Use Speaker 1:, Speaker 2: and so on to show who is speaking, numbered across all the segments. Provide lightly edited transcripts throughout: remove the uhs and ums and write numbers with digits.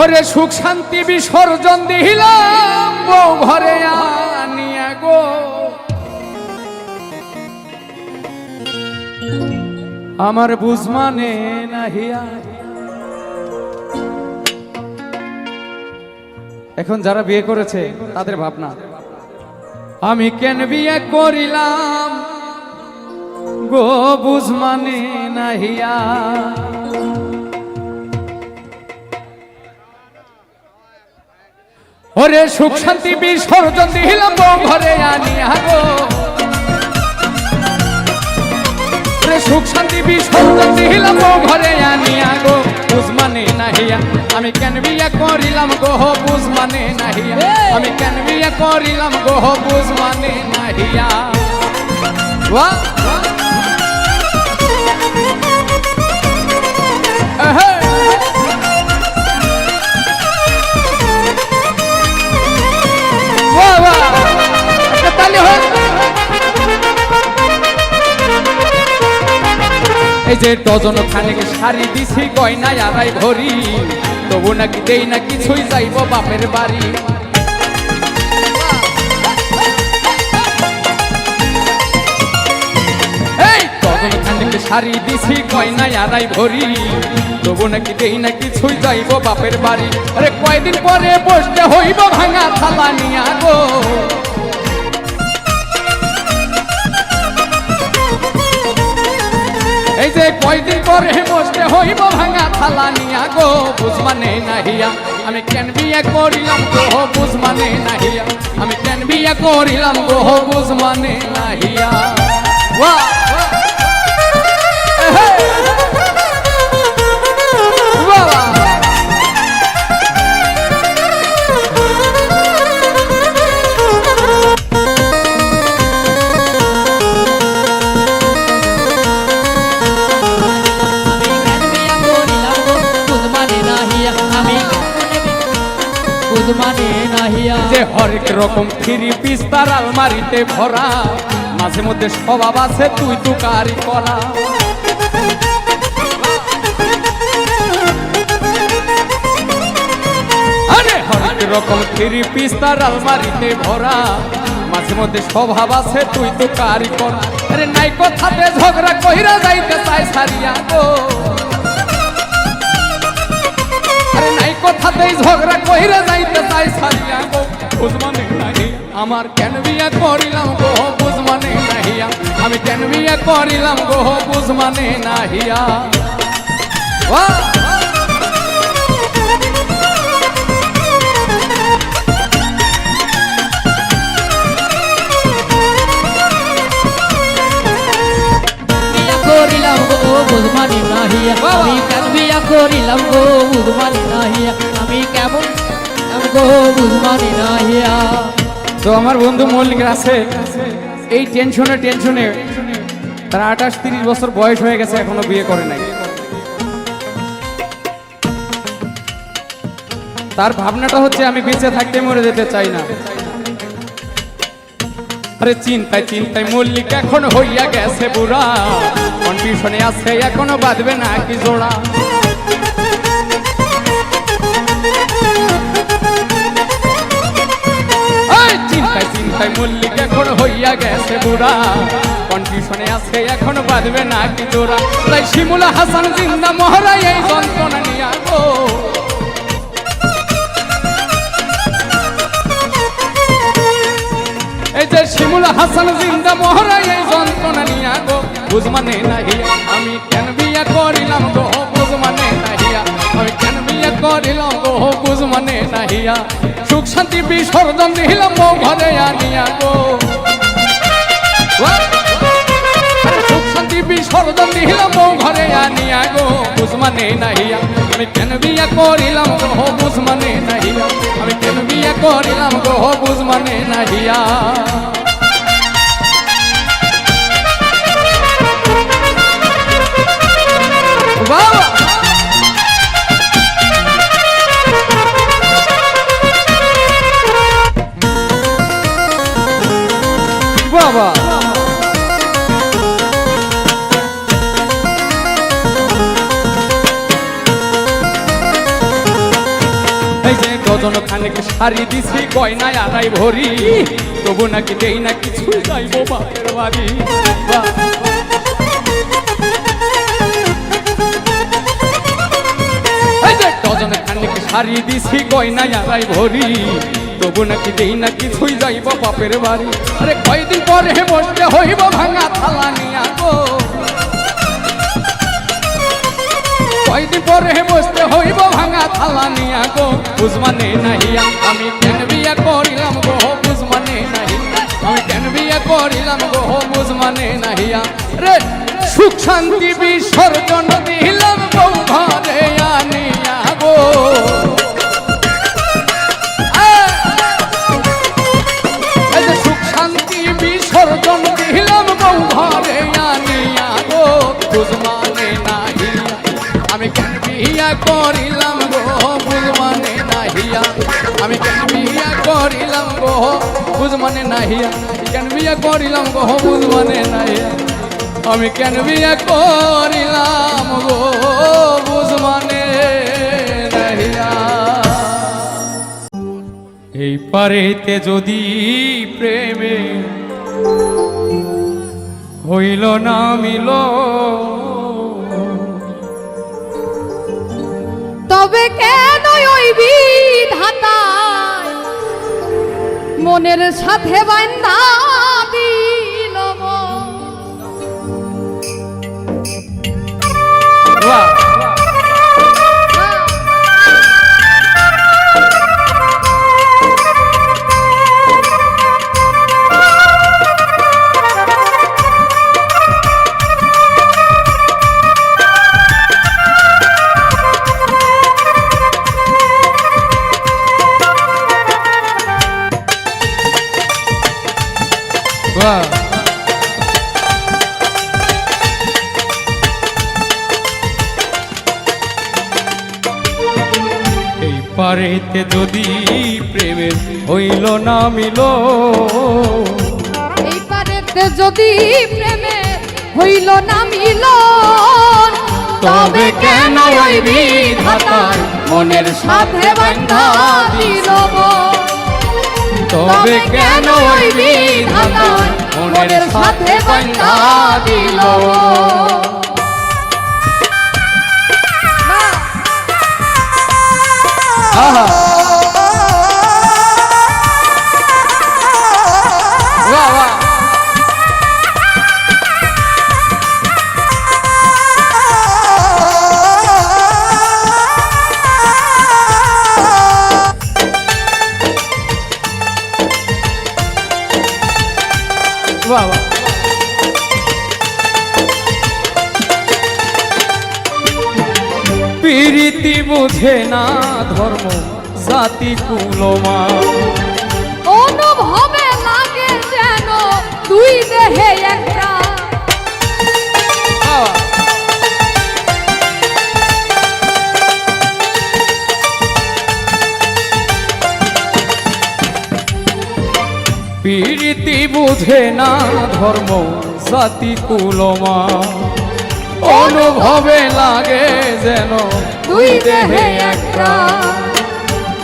Speaker 1: ওরে সুখ শান্তি বিসর্জন দিলাম বউ ঘরে আনিয়া গো, আমার বুঝ মানে নাহিয়া। এখন যারা বিয়ে করেছে তাদের ভাবনা, আমি কেন বিয়ে করিলাম গো বুঝ মানে নাহিয়া। ওরে সুখ শান্তি বিসর্জন দিলাম বউ ঘরে আনিয়া গো, ওরে সুখ শান্তি বিসর্জন দিলাম বউ ঘরে আনিয়া গো, বুঝ মানে নাহিয়া। আমি কেন বিয়ে করিলাম গো বুঝ মানে নাহিয়া, আমি কেন বিয়ে করিলাম গো বুঝ মানে নাহিয়া। বাহ এই যে ডজন খানেক শাড়ি দিছি গয়না আড়াই ভরি, তবু নাকি দেই না কিছুই যাইব বাপের বাড়ি। এই ডজন খানেক শাড়ি দিছি গয়না আড়াই ভরি, তবু নাকি দেই না কিছুই যাইব বাপের বাড়ি। আরে কয়দিন পরে বসতে হইব ভাঙা থালা নিয়া গো, এই যে কয়দিন পরে বসতে হইব ভাঙা থালা নিয়া গো, বুঝ মানে নাহিয়া। আমি কেন বিয়ে করিলাম গো বুঝ মানে নাহিয়া, আমি কেন বিয়ে করিলাম গো বুঝ মানে নাহিয়া। বাহ যে হরেক রকম থ্রি পিস তার আলমারিতে ভরা, মাঝে মধ্যে স্বভাব আছে তুই তো কারি করা। আরে হরেক রকম থ্রি পিস তার আলমারিতে ভরা, মাঝে মধ্যে স্বভাব আছে তুই তো কারি করা। আরে নাই কথাতে ঝগড়া কইরা যাইতে চাই সারিয়া গো, আরে নাই কথাতেই ঝগড়া কইরা যাইতে চাই সারিয়া গো, বুঝ মানে নাহিয়া। আমার কেন বিয়ে করিলাম গো বুঝ মানে নাহিয়া, আমি কেন বিয়ে করিলাম গো বুঝ মানে নাহিয়া।
Speaker 2: করিলাম গো বুঝ মানে নাহিয়া, আমি কেন বিয়ে করিলাম গো বুঝ মানে নাহিয়া, আমি কেমন গো বুঝ মানে নাহিয়া।
Speaker 1: তো আমার বন্ধু মল্লিক আছে এই টেনশনে তার 28-30 বছর বয়স হয়ে গেছে, এখনো বিয়ে করে নাই। তার ভাবনাটা হচ্ছে আমি বেঁচে থাকতে মরে যেতে চাই না। আরে চিন্তায় চিন্তায় মল্লিক এখন হইয়া গেছে বুড়া, কনফিউশনে আছে এখনো বাঁধবে না কি জোড়া। চিন্তায় চিন্তায় মল্লিক এখন হইয়া গেছে বুড়া, কনফিউশনে আছে এখন বাঁধবে না কি জোড়া। তাই শিমুল হাসান জিন্দা মহড়া এই যন্ত্রণা নিয়া গো, এই যে শিমুল হাসান জিন্দা মহড়া এই যন্ত্রণা নিয়া গো, বুঝ মানে নাহিয়া। আমি কেন বিয়ে করিলাম গো বুঝ মানে নাহিয়া, আমি কেন বিয়ে করিলাম গো বুঝ মানে নাহিয়া। সুখ শান্তি বিসর্জন দিলাম বউ ঘরে আনিয়া গো, সুখ শান্তি বিসর্জন দিলাম বউ ঘরে আনিয়া গো, বুঝ মানে নাহিয়া। আমি কেন বিয়ে করিলাম গো বুঝ মানে নাহিয়া, আমি কেন বিয়ে করিলাম গো বুঝ মানে নাহিয়া। বাবা ডজন খানেক শাড়ি দিছি গয়নায় আড়াই ভরি, তবু নাকি দেই না কিছু, যাইবো বাপের বাড়ি। বাহ। এই যে ডজন খানেক শাড়ি দিছি গয়নায় আড়াই ভরি, তবু নাকি দেই না কিছুই, যাইব বাপের বাড়ি। আরে কয়দিন পরে বসতে হইব ভাঙা থালা নিয়া গো, কয়দিন পরে বসতে হইব ভাঙা থালা নিয়া গো, বুঝমানে নাহিয়া আমি কেন বিয়া করিলাম গো, বুঝমানে নাহিয়া আমি কেন বিয়া করিলাম গো, বুঝমানে নাহিয়া। রে সুখ শান্তি বিসর্জন দিলাম গো ঘরে আনিয়া গো, এই যে সুখ শান্তি বিসর্জন দিলাম গো ঘরে আনিয়া গো, বুঝমানে নাহিয়া আমি কেন বিয়া করিলাম গো, বুঝমানে নাহিয়া আমি কেন বিয়া করিলাম গো, বুঝমানে নাহিয়া কেন বিয়া করিলাম গো, বুঝমানে নাহিয়া আমি কেন বিয়া করিলাম গো, বুঝমানে নাহিয়া। এই পারেতে যদি প্রেমে হইল না মিল,
Speaker 3: তবে কেন ওই বিধাতা মনের সাথে বান্ধা দিল গো?
Speaker 1: বাহ। বাহ। এই পারেতে যদি প্রেমের হইল না মিল,
Speaker 3: এই পারেতে যদি প্রেমে হইল না মিল,
Speaker 1: তবে কেন ওই বিধাতার মনের সাথে বান্ধা
Speaker 3: দিল গো?
Speaker 1: তবে কেন ওই বিধাতার মনের সাথে বান্ধা দিল। আহা বাহ বাহ। বাহ বাহ। প্রীতি বুঝে না ধর্ম জাতি কুলমা,
Speaker 3: অনুভবে লাগে যেন দুই দেহে একটা,
Speaker 1: প্রীতি বুঝে না ধর্ম জাতি কুলমা, অনুভবে লাগে যেন
Speaker 3: দুই দেহে একটা।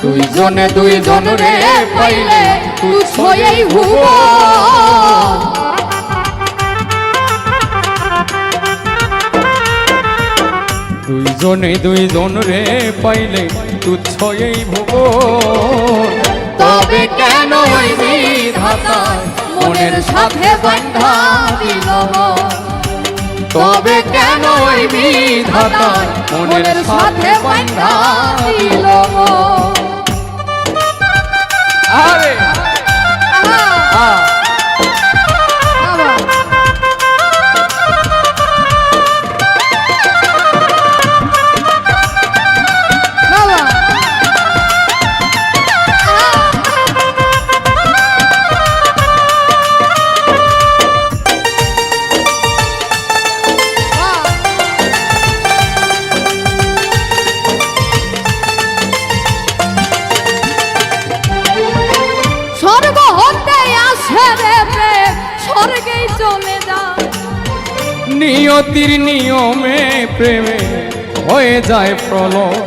Speaker 1: দুইজনে দুইজন রে পাইলে
Speaker 3: তুচ্ছ এই ভুব,
Speaker 1: দুইজনে দুইজন রে পাইলে তুচ্ছ এই ভুবন, তবে কেন ওই বিধাতা মনের সাথে বান্ধা দিল গো? তবে কেন ওই বিধাতা মনের সাথে বান্ধা দিল গো? আরে
Speaker 3: আহা, বাবা। বাবা। স্বর্গ হতে আসে রে প্রেম, স্বর্গেই চলে যায়।
Speaker 1: নিয়তির নিয়মে প্রেমে হয়ে যায় প্রলয়,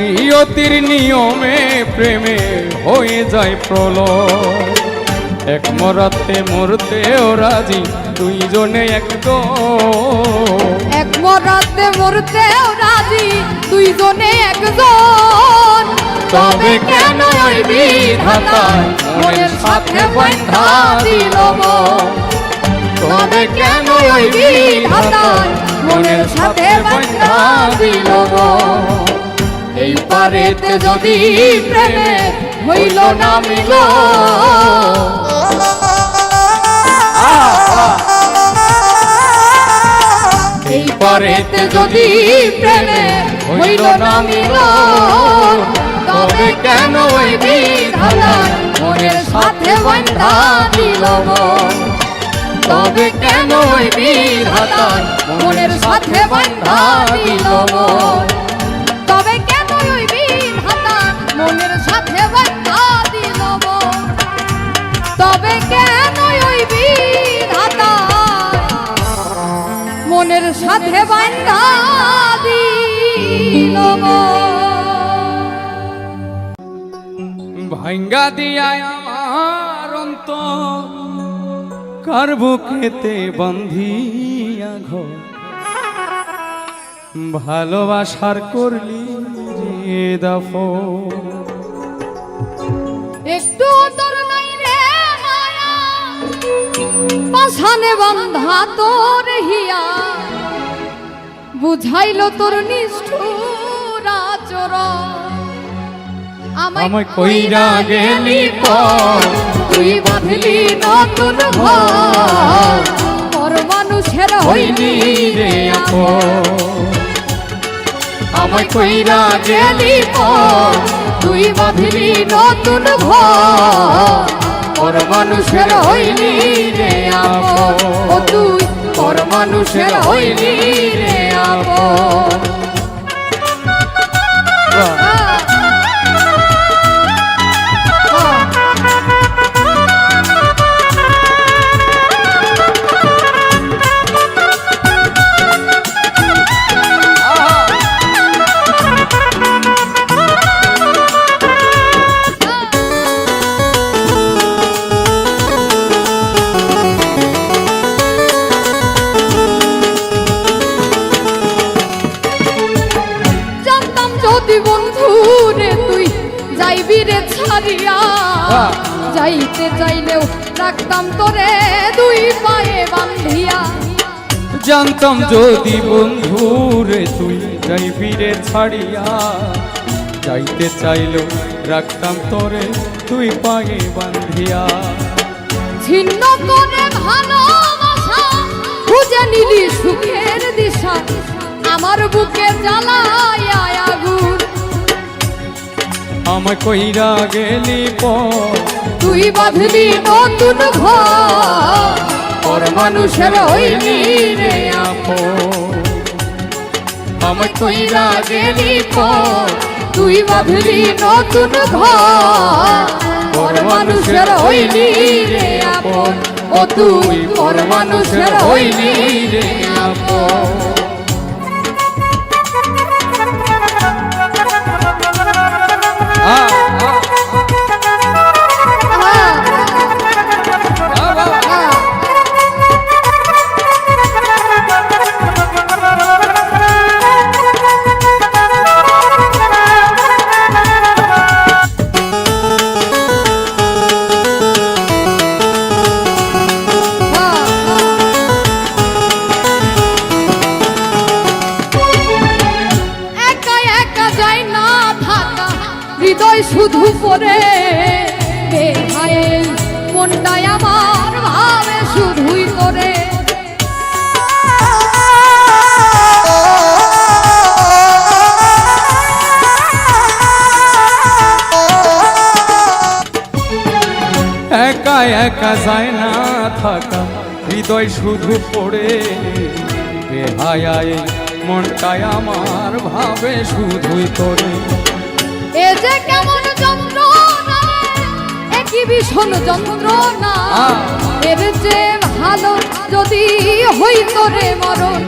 Speaker 1: নিয়তির নিয়মে প্রেমে হয়ে যায় প্রলয় এক মরাতে মরতেও রাজি দুইজনে
Speaker 3: এক মরাতে মরতেও রাজি দুইজনে একজন
Speaker 1: তবে কেন ওই বিধাতায় মনের সাথে বাঁধা দিল মন? তবে কেন ওই বিধাতায় মনের সাথে বাঁধা দিল মন? এই পারেতে যদি প্রেমে হইল না মিল এই পারেতে যদি প্রেমে হইল না মিল তবে কেন ওই বিধাতায় মনের সাথে বাঁধা দিল মন? তবে কেন ওই বিধাতায় মনের সাথে বাঁধা দিল মন?
Speaker 3: তবে কেন ওই বিধাতা মনের সাথে বাঁধা দিল মন? তবে কেন ওই বিধাতা মনের সাথে বাঁধা দিল
Speaker 1: ভাঙ্গা দিয়া আমার অন্তর কার বুকেতে বান্ধিয়া ঘর ভালোবাসার করলি রে দাফন
Speaker 3: একটু তোর নাই রে মায়া পাছানে বান্ধা তোর হিয়া বুঝাইলো তোর নিষ্ঠুর আচরণ
Speaker 1: আমায় কইরা গেলি পর
Speaker 3: তুই বাঁধলি নতুন ঘর পর মানুষের
Speaker 1: হইলি রে আপন আমায় কইরা গেলি পর
Speaker 3: তুই বাঁধলি নতুন ঘর
Speaker 1: পর মানুষের হইলি রে আপন
Speaker 3: ও তুই
Speaker 1: পর মানুষের হইলি রে আপন
Speaker 3: যদি বন্ধু রে তুই যাইবি রে ছাড়িয়া যাইতে চাইলেও রাখতাম তোরে দুই পায়ে বান্ধিয়া
Speaker 1: জানতাম যদি বন্ধু রে তুই যাইবি রে ছাড়িয়া যাইতে চাইলেও রাখতাম তোরে তুই পায়ে বান্ধিয়া
Speaker 3: ছিন্ন করে ভালোবাসা খুঁজে নিলি সুখের দিশা আমার বুকে জ্বালায় আগুন
Speaker 1: আমায় কইরা গেলি পর
Speaker 3: তুই বাঁধলি নতুন ঘর
Speaker 1: পর মানুষের হইলি রে আপন আমায় কইরা গেলি পর
Speaker 3: তুই বাঁধলি নতুন ঘর
Speaker 1: পর মানুষের হইলি রে আপন
Speaker 3: ও তুই
Speaker 1: পর মানুষের হইলি রে আপন
Speaker 3: হৃদয় শুধু পরে বেহায়ে মনটাই আমার ভাবে শুধুই করে
Speaker 1: একা একা যায় না থাকা হৃদয় শুধু পড়ে বেহায়ায় মনটাই আমার ভাবে শুধুই তোরে
Speaker 3: এ যে কেমন যন্ত্রণা একই ভীষণ যন্ত্রণা এর যে ভালো যদি হইতো রে মরণ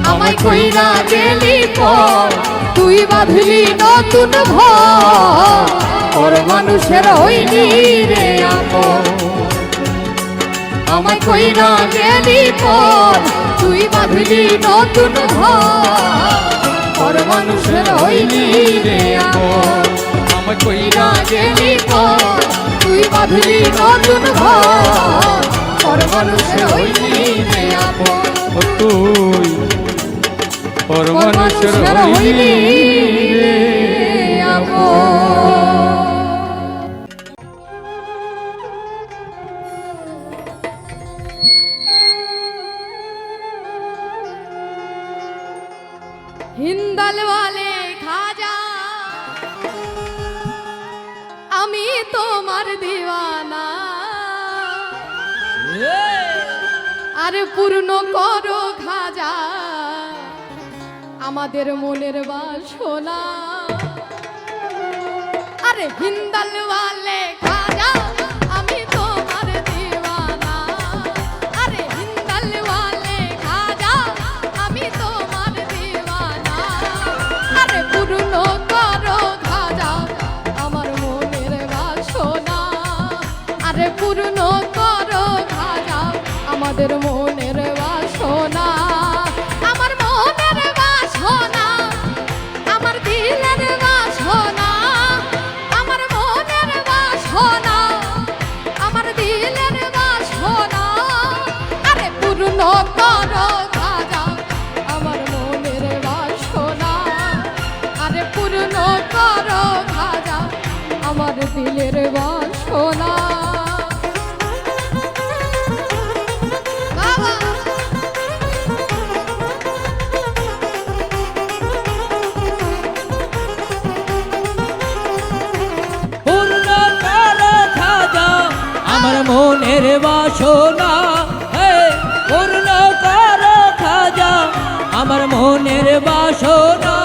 Speaker 1: আমায় কইরা গেলি পর
Speaker 3: তুই বাঁধলি নতুন ঘর ওর মানুষের হইনি রে আপন আমায় কইরা গেলি পর তুই বাঁধলি নতুন ঘর ওর মানুষের হইনি রে আপন
Speaker 1: আমায় কইরা
Speaker 3: কইরা গেলি পর তুই বাঁধলি নতুন ঘর ওর মানুষের হইনি রে আপন
Speaker 1: ও তুই ওর
Speaker 3: ওর
Speaker 1: মানুষের
Speaker 3: মানুষের
Speaker 1: হইলি
Speaker 3: হইনি
Speaker 1: রে
Speaker 3: রে আপন हिंदल वाले खाजा আমি তোমার দিওয়ানা আর পূর্ণ করো খাজা আমাদের মনের বাসনা আরে হিন্দাল वाले খাজা আমি তোমার দিওয়ানা আরে হিন্দাল वाले খাজা আমি তোমার দিওয়ানা আরে পূর্ণ করো খাজা আমার মনের বাসনা আরে পূর্ণ করো খাজা আমাদের মনের বাসনা আমার মনের বাসনা আমার দিলের বাসনা আমার মনের বাসনা আমার দিলের বাসনা আরে পূর্ণ করো খাজা আমার মনের বাসনা আরে পূর্ণ করো খাজা আমার দিলের বাসনা বাবা
Speaker 2: পূর্ণ করো খাজা আমার মনের বাসনা হে পূর্ণ করো খাজা আমার মনের বাসনা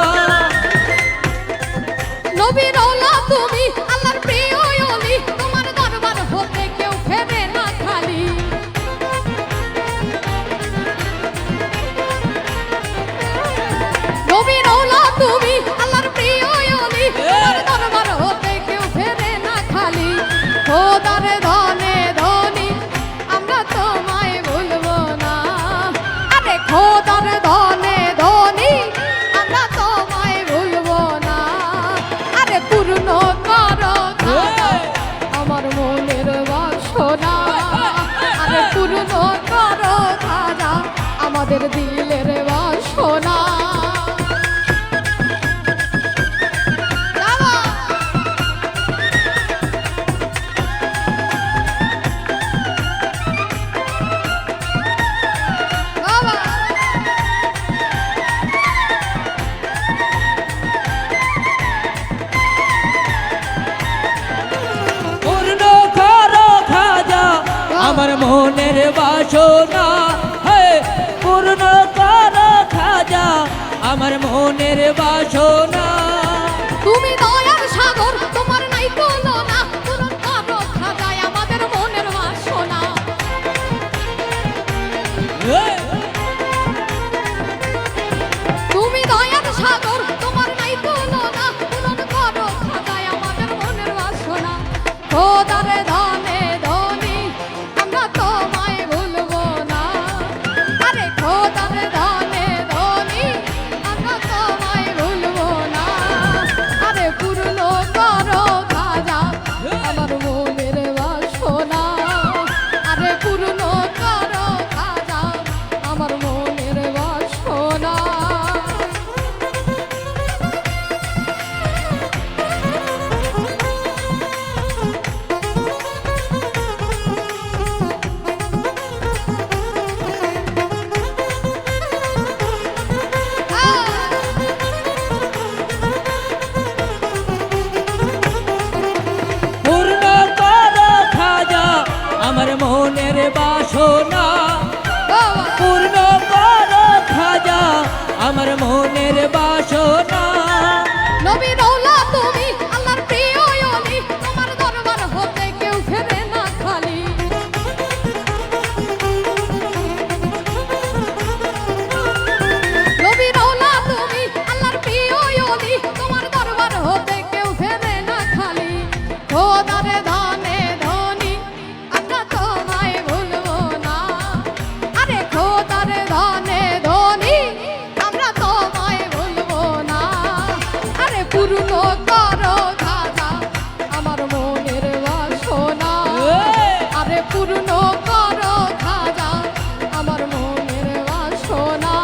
Speaker 3: নবী রওলা তুমি আল্লাহর প্রিয় ওলি তোমার দরবার হতে কেউ ফেরে না খালি নবী রওলা তুমি আল্লাহর প্রিয় ওলি তোমার দরবার হতে কেউ ফেরে না খালি খোদার ধনে ধনী আমরা তোমায় ভুলবো না আরে খোদার ধনে ধনী আমরা তোমায় ভুলবো না আরে পূর্ণ করো খাজা আমার মনের বাসনা আরে পূর্ণ করো খাজা আমাদের দিলের বাসনা বাবা বাবা
Speaker 2: পূর্ণ করো খাজা আমার মনের বাসনা হে পূর্ণ করো খাজা আমার মনের বাসনা
Speaker 3: তুমি দয়ার সাগর তোমার নাই তুলনা পূরণ করো খাজা আমাদের মনের বাসনা তুমি দয়ার সাগর তোমার নাই তুলনা পূরণ করো খাজা আমাদের মনের বাসনা খোদার ধনে ধনী আমরা তোমায় ভুলবো না আরে খোদার ধনে ধনী আমরা তোমায় ভুলবো না আরে পূর্ণ করো খাজা আমার মনের বাসনা আরে পূর্ণ করো খাজা আমার মনের বাসনা
Speaker 2: পূর্ণ করো খাজা আমার মনের বাসনা পূর্ণ করো খাজা আমার মনের বাসনা
Speaker 3: নবী রওলা তুমি আল্লাহর প্রিয় ওলি তোমার দরবার হতে কেউ ফেরে না খালি নবী রওলা তুমি আল্লাহর প্রিয় ওলি তোমার পূর্ণ করো খাজা আমার মনের বাসনা আরে পূর্ণ করো খাজা আমার মনের বাসনা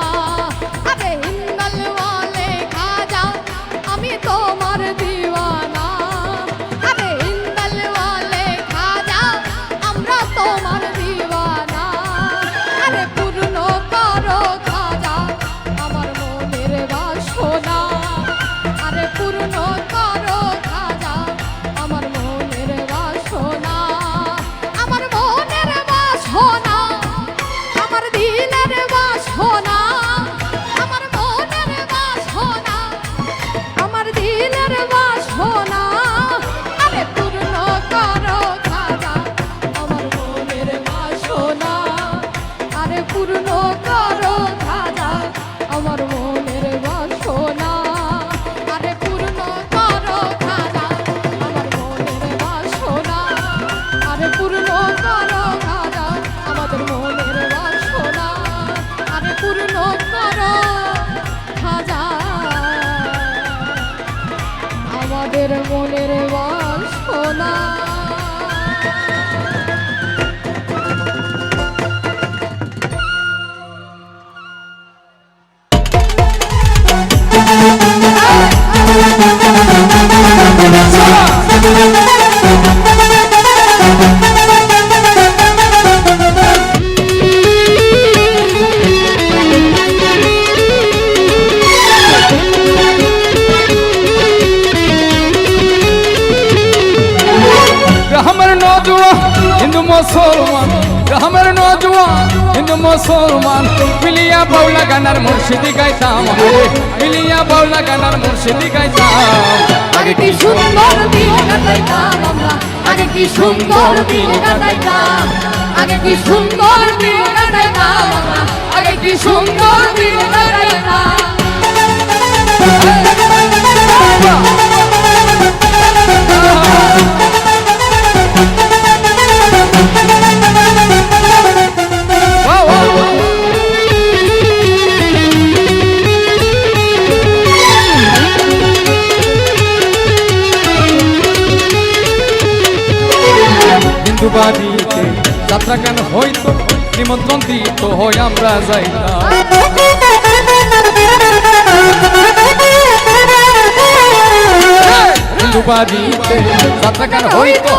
Speaker 3: আরে হিন্দাল ওয়ালে খাজা আমি তোমার দিওয়ানা আরে হিন্দাল ওয়ালে খাজা আমরা তোমার দিওয়ানা আরে পূর্ণ করো খাজা আমার মনের বাসনা আরে পূর্ণ করো খাজা আমার মনের বাসনা আমার মনের বাসনা আমার দিলের বাসনা আমার মনের বাসনা আমার দিলের বাসনা আরে পূর্ণ করো খাজা আমার মনের বাসনা আরে পূর্ণ করো খাজা আমার মনের বাসনা আরে পূর্ণ করো খাজা আমার মনের বাসনা আরে পূর্ণ করো খাজা আমাদের মনের বাসনা আরে পূর্ণ করো খাজা আমাদের মনের বাসনা
Speaker 1: हमर नौजवान हिंदू मुसलमान हमर नौजवान हिंदू मुसलमान मिलिया बाउला गानार मुर्शिदी गाइताम मिलिया बाउला गानार मुर्शिदी गाइताम
Speaker 3: আগে কি সুন্দর দিন কাটাইতাম আমরা আগে কি সুন্দর দিন কাটাইতাম আগে কি সুন্দর দিন কাটাইতাম আমরা আগে কি সুন্দর দিন কাটাইতাম
Speaker 1: হিন্দুবাড়িতে যাত্রা কেন হইতো নিমন্ত্রণ দিত হয় আমরা যাইতাম হিন্দুবাড়িতে যাত্রা কেন হইতো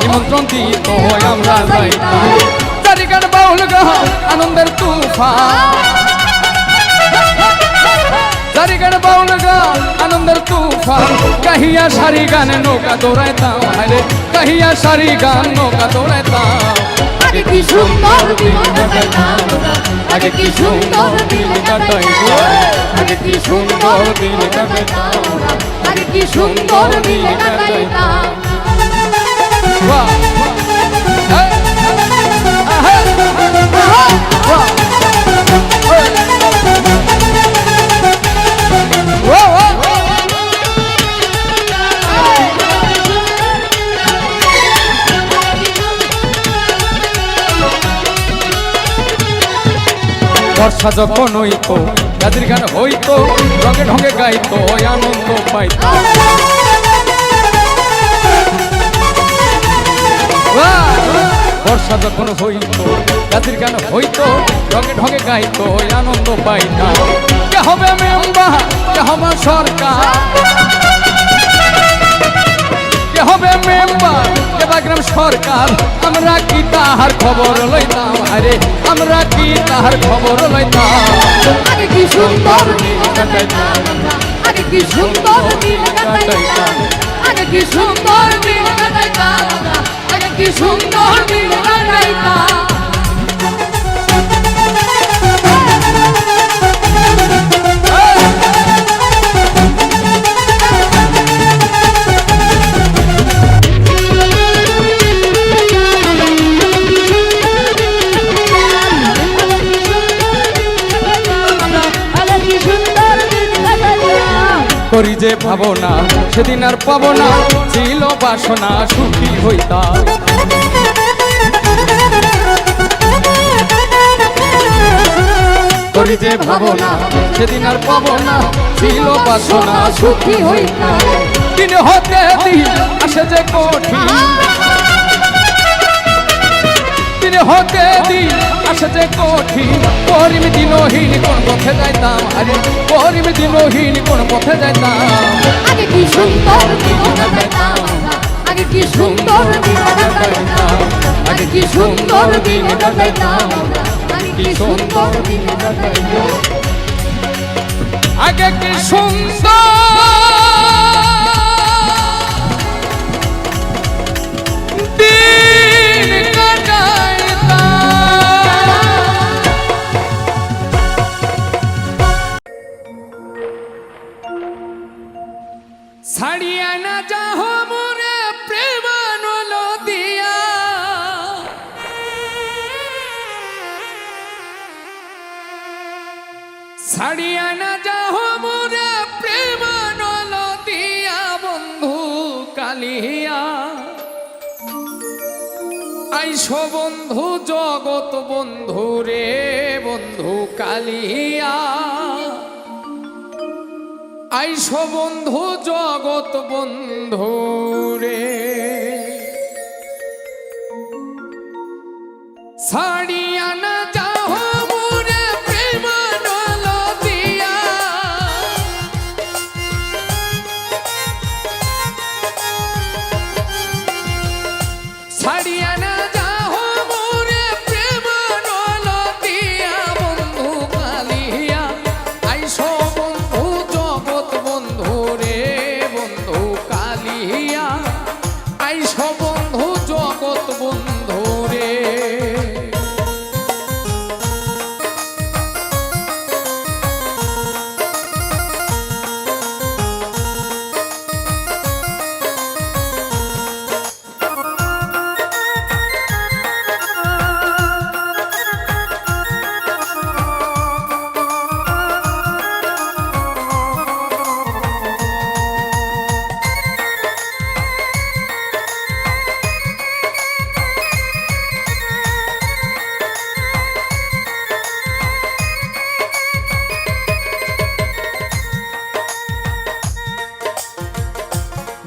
Speaker 1: নিমন্ত্রণ দিত হয় আমরা যাইতাম চারিগান বাউল গাহ আনন্দের তুফান চারিগান বাউল গাহ আনন্দের তুফান কাহিয়া সারি গানে নৌকা দৌড়াইতাম আরে কাহিয়া সারি গান নৌকা দৌড়াইতাম
Speaker 3: আগে কি সুন্দর দিন কাটাইতাম আমরা আগে কি সুন্দর দিন কাটাইতাম
Speaker 1: আগে কি সুন্দর দিন কাটাইতাম
Speaker 3: আমরা আগে কি সুন্দর দিন কাটাইতাম
Speaker 1: বাহ হ্যাঁ হ্যাঁ বাহ বর্ষা যখন হইতো গাজির গান হইতো রঙে ঢঙে গাইতো আনন্দ পাইতো বর্ষা যখন হইতো গাজির গান হইতো রঙে ঢঙে গাইতো আনন্দ পাইতাম কে হবে মেম্বার কে হবে সরকার কে হবে মেম্বার কে বাগ্রাম সরকার আমরা কি তাহার খবর লইতাম আরে আমরা কি তাহার খবর লইতাম
Speaker 3: আগে কি সুন্দর দিন কাটাইতাম আমরা আগে কি সুন্দর দিন কাটাইতাম আগে কি সুন্দর দিন কাটাইতাম আমরা আগে কি সুন্দর দিন কাটাইতাম
Speaker 1: করি যে ভাবনা সেদিন আর পাবো না ছিল বাসনা সুখী হইতাম করি যে ভাবনা সেদিন আর পাবো না ছিল বাসনা
Speaker 3: সুখী হইতাম
Speaker 1: দিন হতে দিন আসে যে কঠিন দিন হতে দিন আসে যে কঠিন করিম দিনহীন কোন পথে যাইতাম আরে করিম দিনহীন কোন পথে যাইতাম
Speaker 3: আগে কি সুন্দর দিন কাটাইতাম আগে কি সুন্দর দিন কাটাইতাম আগে কি সুন্দর দিন কাটাইতাম আগে কি সুন্দর দিন কাটাইতাম
Speaker 1: আগে কি সুন্দর দিন কাটাইতাম ছাড়িয়া না যাহ মোরে প্রেমানল দিয়া ছাড়িয়া না যাহ মোরে প্রেমানল দিয়া বন্ধু কালিয়া আইসো বন্ধু জগৎ বন্ধু রে বন্ধু কালিয়া আইসো বন্ধু জগৎ বন্ধু রে ছাড়িয়া না যাহ মোরে প্রেমানল দিয়া ছাড়িয়া না যাহ মোরে প্রেমানল দিয়া বন্ধু কালিয়া আইসো বন্ধু জগৎ বন্ধু রে বন্ধু কালিয়া আইসো বন্ধু জগৎ বন্ধু রে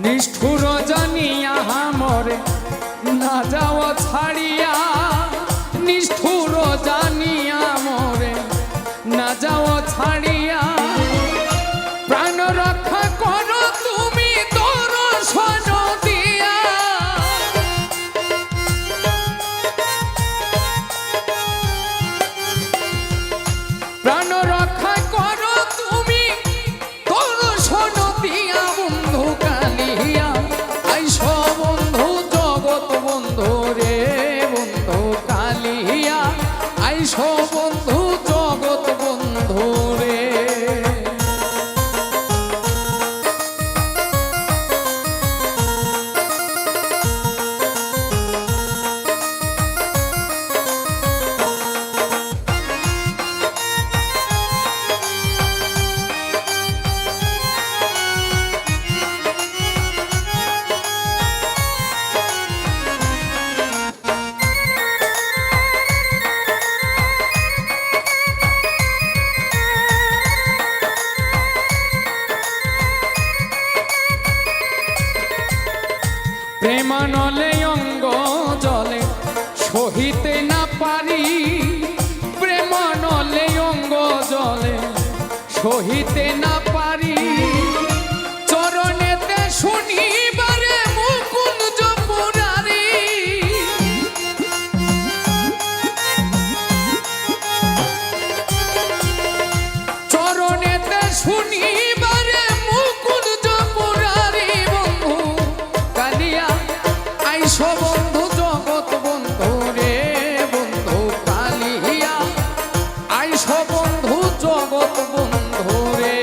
Speaker 1: নিষ্ঠুর জানিয়া মরে না যাও ছাড়িয়া নিষ্ঠুর জানিয়া মরে না যাও ছাড়িয়া প্রাণ রক্ষা করো তুমি দর্শন দিয়া প্রাণ রক্ষা করো তুমি দর্শন দিয়া বন্ধু কালিয়া আইসো বন্ধু জগৎ বন্ধু রে বন্ধু কালিয়া আইসো বন্ধু জগৎ বন্ধু রে প্রেমানলে অঙ্গ জলে সহিতে না পারি প্রেমানলে অঙ্গ জলে সহিতে না পারি চরণেতে শনিবারে মুকুঞ্জ পুরারি চরণেতে শনিবারে মুকুঞ্জ পুরারি বন্ধু কালিয়া আইসো বন্ধু জগৎ বন্ধু রে বন্ধু কালিয়া আইসো বন্ধু জগৎ বন্ধু রে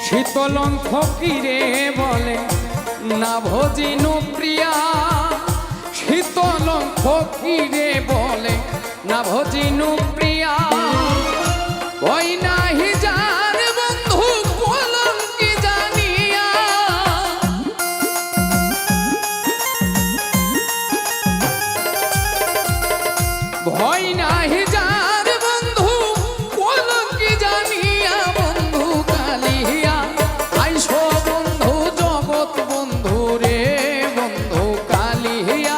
Speaker 1: শীতলং ফকিরে বলে না ভজিনু প্রিয়া, শীতলং ফকিরে বলে না ভজিনু প্রিয়া। ওই নাহি যার বন্ধু কলঙ্কি জানিয়া, ভয় নাহি যার বন্ধু কলঙ্কি জানিয়া। বন্ধু কালিয়া আইসো বন্ধু জগৎ বন্ধু রে, বন্ধু কালিয়া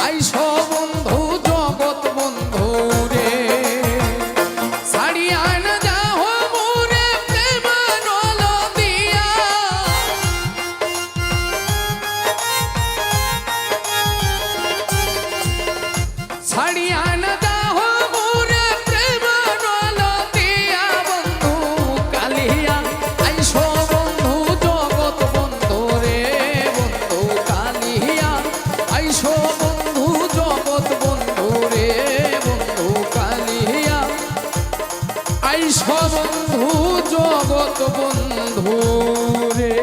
Speaker 1: আইসো বন্ধু জগৎ বন্ধু রে। ছাড়িয়া না যাও মোরে প্রেমানল দিয়া, ছাড়িয়া না যাও মোরে প্রেমানল দিয়া। বন্ধু কালিয়া আইসো বন্ধু জগৎ বন্ধু রে, বন্ধু কালিয়া আইসো বন্ধু জগৎ বন্ধু রে, বন্ধু কালিয়া আইসো বন্ধু জগৎ বন্ধু রে।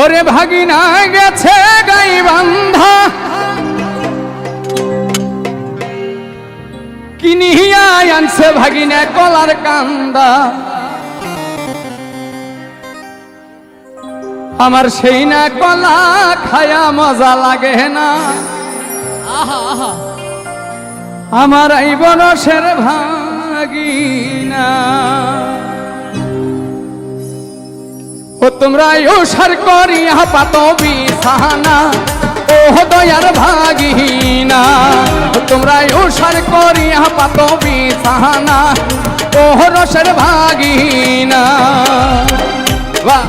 Speaker 1: ওরে ভাগিনা গেছে গাই বান্ধা, কিনিয়া আনছে ভাগিনা কলার কান্দা। আমার সেই না কলা খায়া মজা লাগে না,
Speaker 2: আহা আহা
Speaker 1: আমার এই বনসের ভাগিনা। ও তোমরা উসার করিয়া পাত বিছানা, ও দয়ার ভাগিনা। ও তোমরা উসার করিয়া পাত বিছানা, ও রসের ভাগিনা। বাহ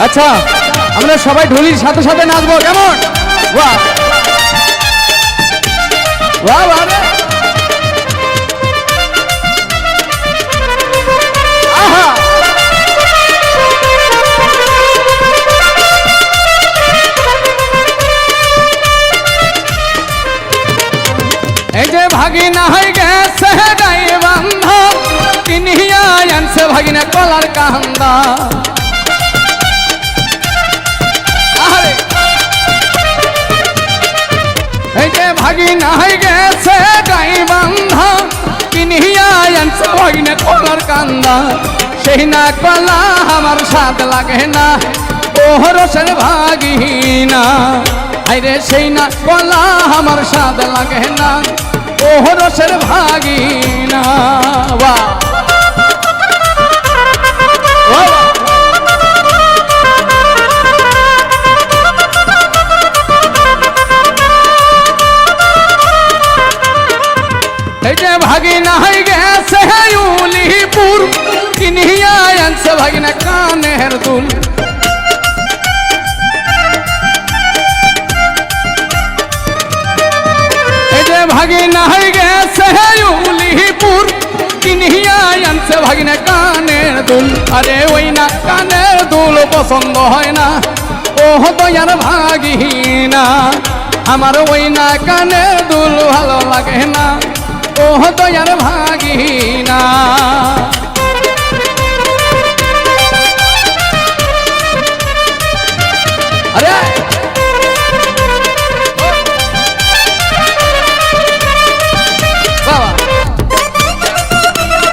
Speaker 1: আচ্ছা, আমরা সবাই ঢোলির সাথে সাথে নাচবো, কেমন? বাহ বাহ বাহ রে। আহা এই যে ভাগিনা হয়ে গেছে গাই বান্ধা, কিনিয়া আনছে ভাগিনা কলার কান্দা। এই যে ভাগিনা হয়ে গেছে গাই বান্ধা, কিনিয়া আনছে ভাগিনা কলার কান্দা। সেই না কলা আমার স্বাদ লাগে না, ও রসের ভাগিনা। আরে সেই না কলা আমার স্বাদ লাগে না, ও রসের ভাগিনা। বাহ এই যে ভাগিনা হয়ে গেছে উলিপুর, কিনিয়া আনছে ভাগিনা কানের দুল। এই যে ভাগিনা হয়ে গেছে উলিপুর, কিনিয়া আনছে ভাগিনা কানের দুল। আরে ওই না কানের দুল পছন্দ হয় না, ও দয়ার ভাগিনা। আমার ওই না কানের দুল ভালো লাগে না, ও দয়ার ভাগিনা। আরে বাবা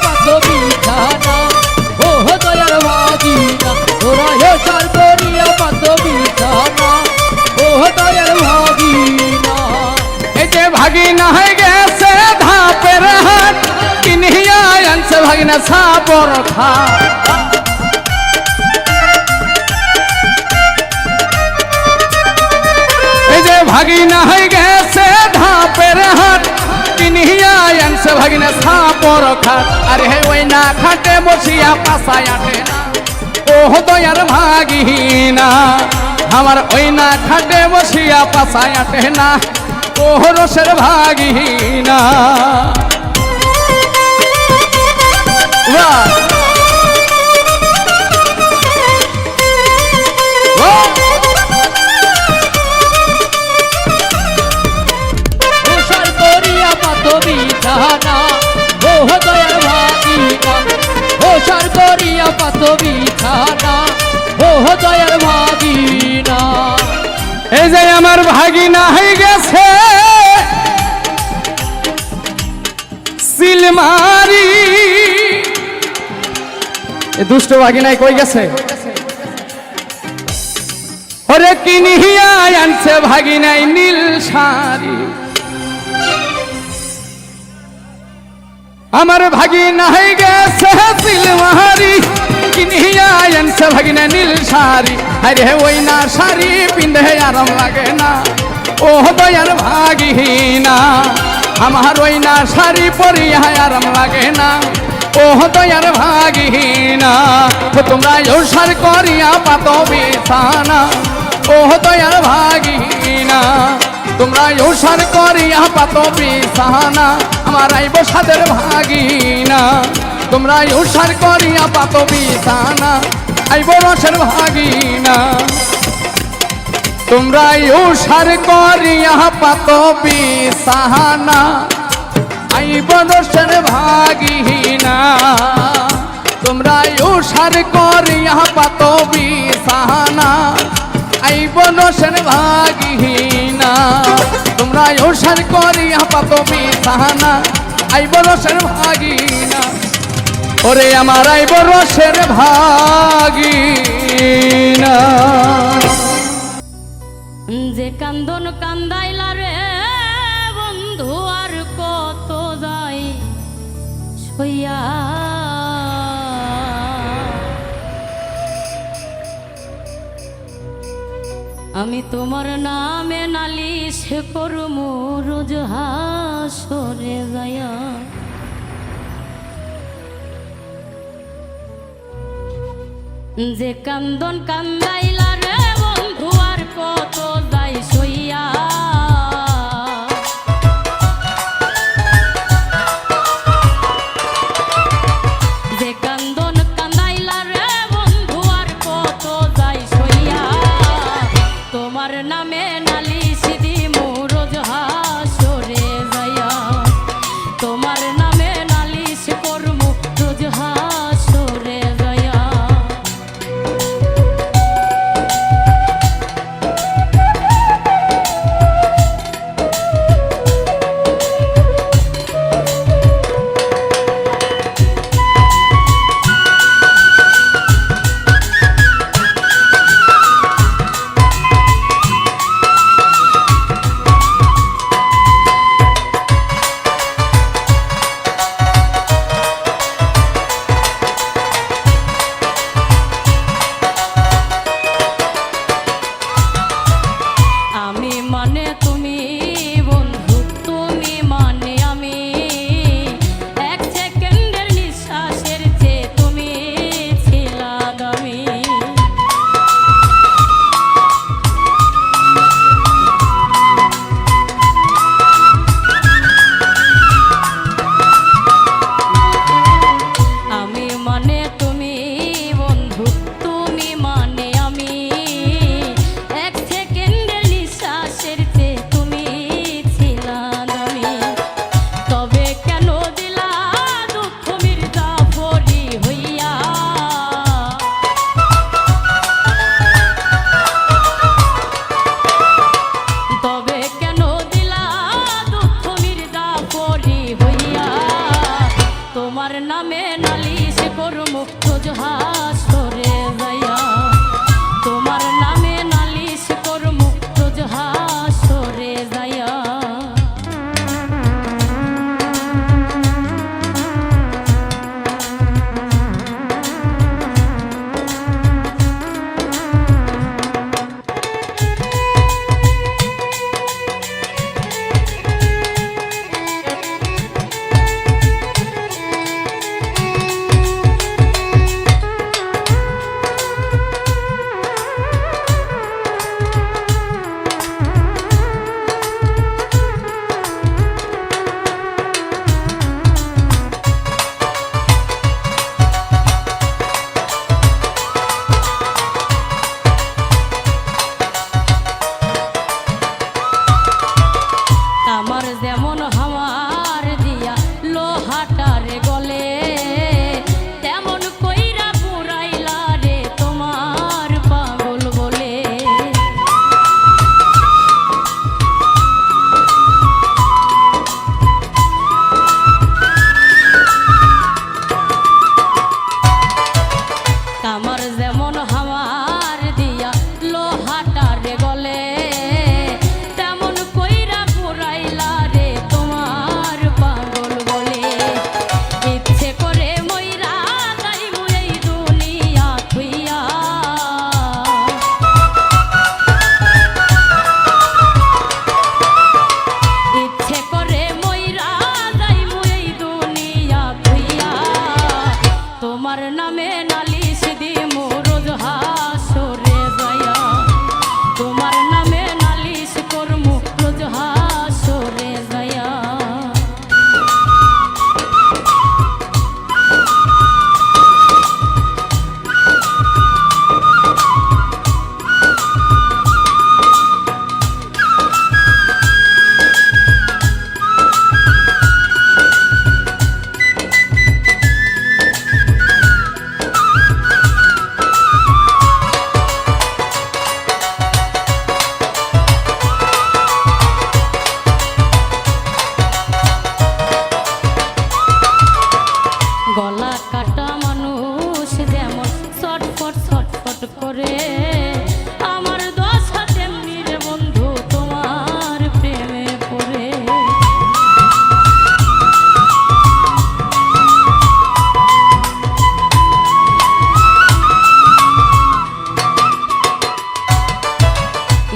Speaker 2: পাত বিছানা, ও দয়ার ভাগিনা। ওরা এসার করিয়া পাত বিছানা, ও দয়ার ভাগিনা।
Speaker 1: এই যে ভাগিনা হয়ে গেছে ধাপের হাট, কিনিয়া আনছে ভাগিনা সাপর খা। এই যে ভাগিনা হয়ে গেছে ধাপের হাট, কিনিয়া আনছে ভাগিনা সাপর খাট। আরে ওই না খাটে বসিয়া পাশায় আটে না, ও দয়ার ভাগিনা। আমার ওই না খাটে বসিয়া পাশায় আটে না, ও রসের ভাগিনা। বাহ
Speaker 2: বিছানা ও দয়ার ভাগিনা ও সার করিয়া পাত বিছানা ও দয়ার ভাগিনা
Speaker 1: এই যে আমার ভাগিনা হয়ে গেছে সিলমারি এ দুষ্ট ভাগিনাই কই গেছে ওরে কিনিয়া আনছে ভাগিনাই নীল শাড়ি আমার ভাগিনা হয়ে গেছে সিলমারি কিনিয়া আনছে ভাগিনা নীল শাড়ি আরে ওই না শাড়ি পিন্ধে আরাম লাগে না ও দয়ার ভাগিনা আমার ওই না শাড়ি পরিয়া আরাম লাগে না ও দয়ার ভাগিনা তোমরা সার করিয়া পাত বিছানা ও দয়ার ভাগিনা তোমরা সার করিয়া পাত বিছানা আমার আইব সাদের ভাগিনা তোমরা সার করিয়া পাত বিছানা আইব রসের ভাগিনা তোমরা সার করিয়া পাত বিছানা আইব রসের ভাগিনা তোমরা সার করিয়া পাত বিছানা আইব রসের ভাগিনা তোমরা সার করিয়া পাত বিছানা আইব রসের ভাগিনা ওরে আমার আইব রসের ভাগিনা
Speaker 3: যে কান্দন কান্দাইলা রে বন্ধু আর কত যাই সইয়া আমি তোমার নামে নালিশ করমু রোজ হাসরে যায়া যে কান্দন কান্দাইলা রে বন্ধু আর কত যাই সইয়া যে কান্দন কান্দাইলা রে বন্ধু আর কত যাই সইয়া তোমার নামে নালিশ দিমু রোজ হাসরে যাইয়া তোমার নামে নালিশ করমু রোজ হাসরে যাইয়া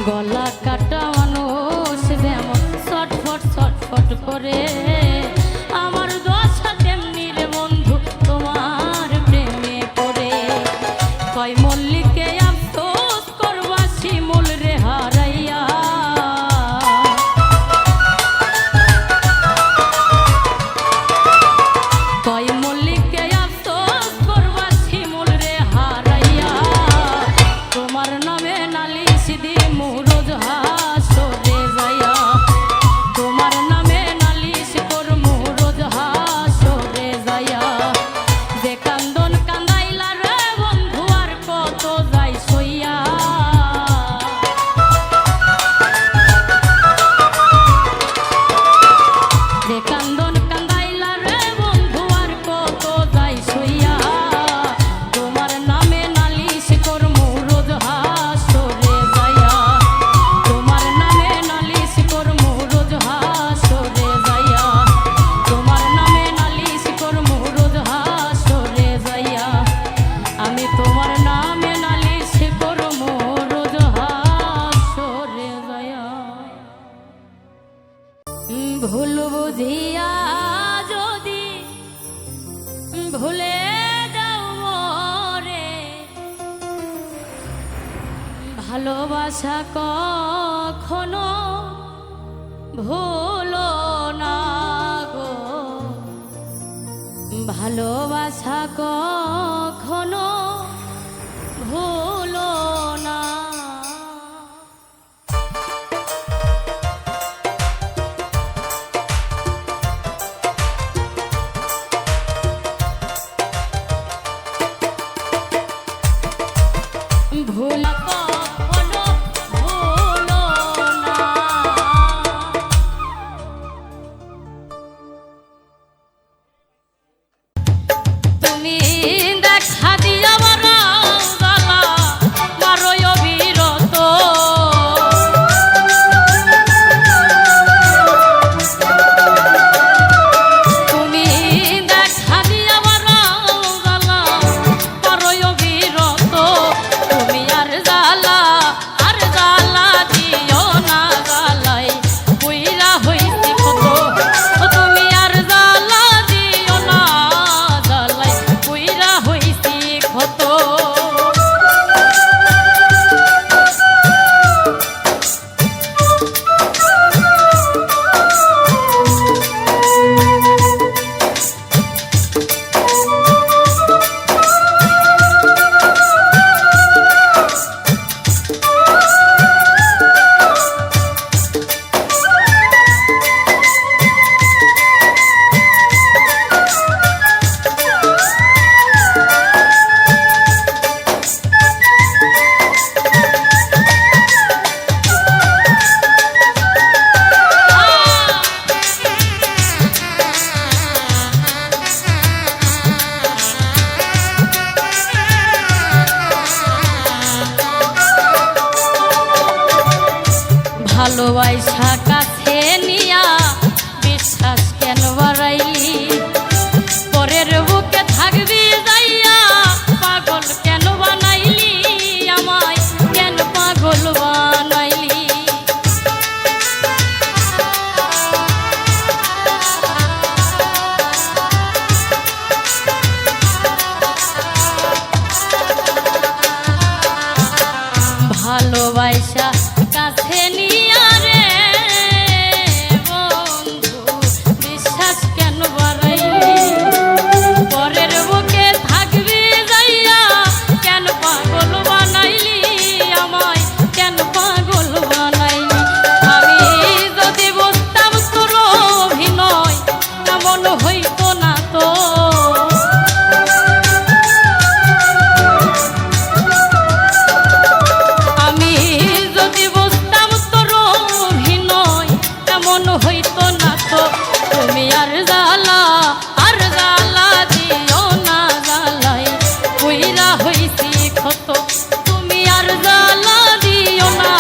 Speaker 4: গলা কাটা মানুষ যেমন ছটফট ছটফট করে, আমার দশা তেমনি রে বন্ধু তোমার প্রেমে পড়ে। কয় মল্লিকে আফসোস করবা শিমুল রে হারাইয়া, কয় মল্লিকে আফসোস করবা শিমুল রে হারাইয়া। তোমার নামে নালিশ দিমু রোজ হাসরে যাইয়া, তোমার নামে নালিশ করমু রোজ হাসরে যাইয়া। যে কান্দন কান্দাইলা রে বন্ধু আর কত যাই সইয়া, যে কান্দন কান্দাইলা রে বন্ধু আর কত যাই সইয়া। তোমার নামে নালিশ করমু রোজ হাসরে যাইয়া, তোমার নামে নালিশ করমু রোজ হাসরে যাইয়া, তোমার নামে নালিশ করমু রোজ হাসরে যাইয়া। আমি তোমার নামে নালিশ করমু রোজ হাসরে যাইয়া। ভুল বুঝিয়া যদি ভুলে যাও মোরে, ভালোবাসা কখনো ভুলো না গো, ভালোবাসা কখনো ভুলো না। ভুল কখনো ভুলো না। তুমি দেখা দিয়া মারা জ্বালা মারোয় অবিরত, তুমি দেখা দিয়া মারা জ্বালা মারোয় অবিরত। তুমি আর জ্বালা দিও না জ্বালাই পুইরা হইছি কত, তুমি আর জ্বালা দিও না জ্বালাই পুইরা হইছি কত। ভালোবাসা কাছে নিয়া বিশ্বাস কেন বাড়াইলি, পরের বুকে থাকবি যাইয়া পাগল কেন বানাইলি, আমায় কেন পাগল বানাইলি। ভালোবাসা কাছে নিয়া রে বন্ধু বিশ্বাস কেন বাড়াইলি, পরের বুকে থাকবি যাইয়া কেন পাগল বানাইলি, আমায় কেন পাগল বানাইলি। আমি যদি বুঝতাম তোর অভিনয় এমন হইতো না তো, আমি যদি বুঝতাম তোর অভিনয় এমন হইতো না তো। তুমি আর জ্বালা দিও না জ্বালাই পুইরা হইছি ক্ষত, তুমি আর জ্বালা দিও না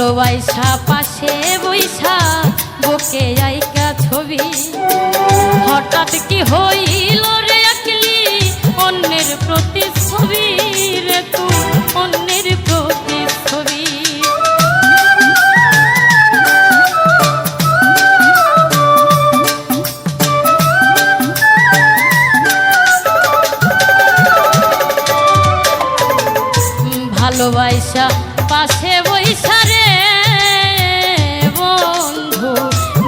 Speaker 4: ভালোবাসা পাশে বৈশা বুকে আইকা ছবি হঠাৎ কি হইল রে আকলি অন্যের প্রতিচ্ছবি রে তুই অন্যের প্রতিচ্ছবি ভালোবাসা পাশে বৈশা রে বন্ধু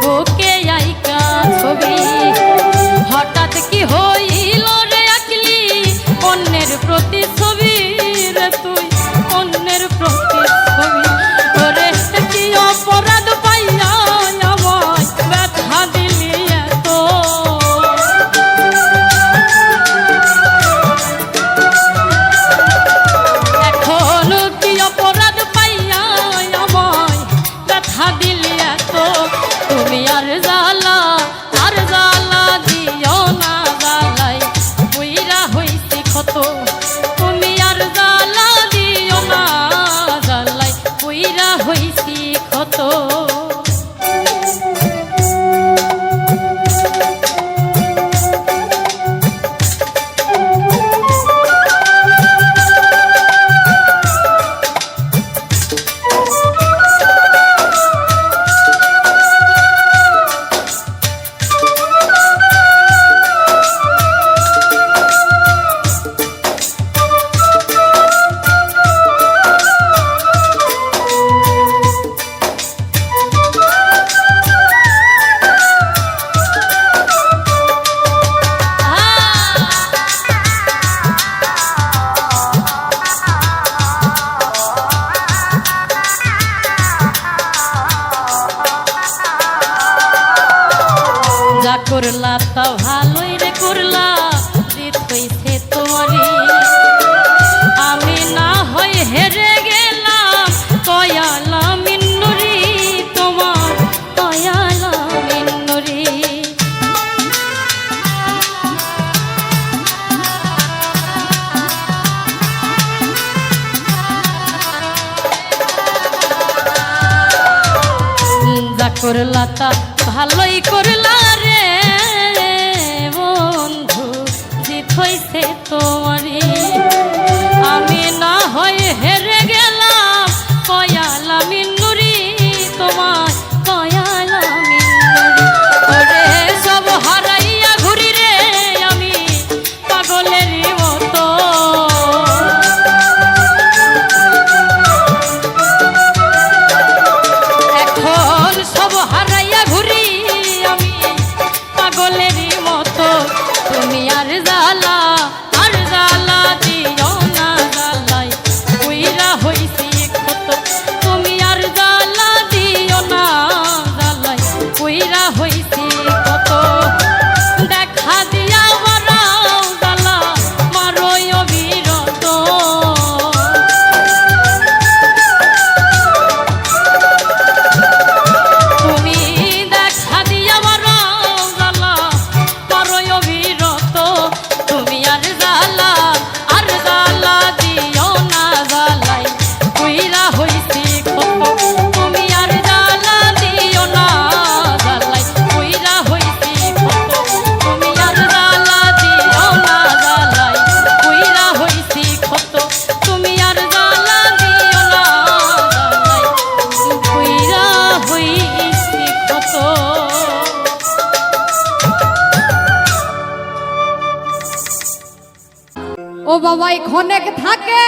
Speaker 4: বুকে আইকা ছবি হঠাৎ কি হইল রে আকলি অন্যের প্রতিচ্ছবি রে তুই অন্যের প্রতিচ্ছবি ওরে কি অপরাধ পাইয়া আমায় ব্যথা দিলি এত এখন কি অপরাধ পাইয়া আমায় ব্যথা দিলি এত তুমি আর জ্বালা দিও না জ্বালাই বুইরা হইছি ক্ষত তুমি আর জ্বালা দিও না জ্বালাই বুইরা হইছি ক্ষত যা করলা তা ভালোই রে করলা জিত হইছে তোমারই আমি না হয় হেরে গেলাম কয়ালা মিন্নুরি তোমার কয়ালা মিন্নুরি যা করলা তা ভালোই করলা রে বন্ধু জিত হইছে তোমারই আমি না হয় হেরে গেলাম কয়ালা মিন্নুরি তোমার কয়ালা মিন্নুরি ওরে সব হারাইয়া ঘুরি রে আমি পাগলের মতো এখন সব হারাইয়া ঘুরি আমি পাগলের মতো তুমি আর জ্বালা দিও না জ্বালাই বুইরা হইছি ক্ষত তুমি আর জ্বালা দিও না জ্বালাই বুইরা হইছি ক্ষত দেখা দিয়া বারাও জ্বালা মারোই অবিরত তুমি দেখা দিয়া বারাও জ্বালা মারোই অবিরত তুমি আর জ্বালা দিও না জ্বালাই বুইরা হইছি ক্ষত তুমি আর জ্বালা দিও না জ্বালাই বুইরা হইছি ক্ষত তুমি আর জ্বালা দিও না জ্বালাই বুইরা হইছি ক্ষত তুমি আর জ্বালা দিও না জ্বালাই বুইরা হইছি ক্ষত
Speaker 3: ও বাবাই ক্ষণেক থাকে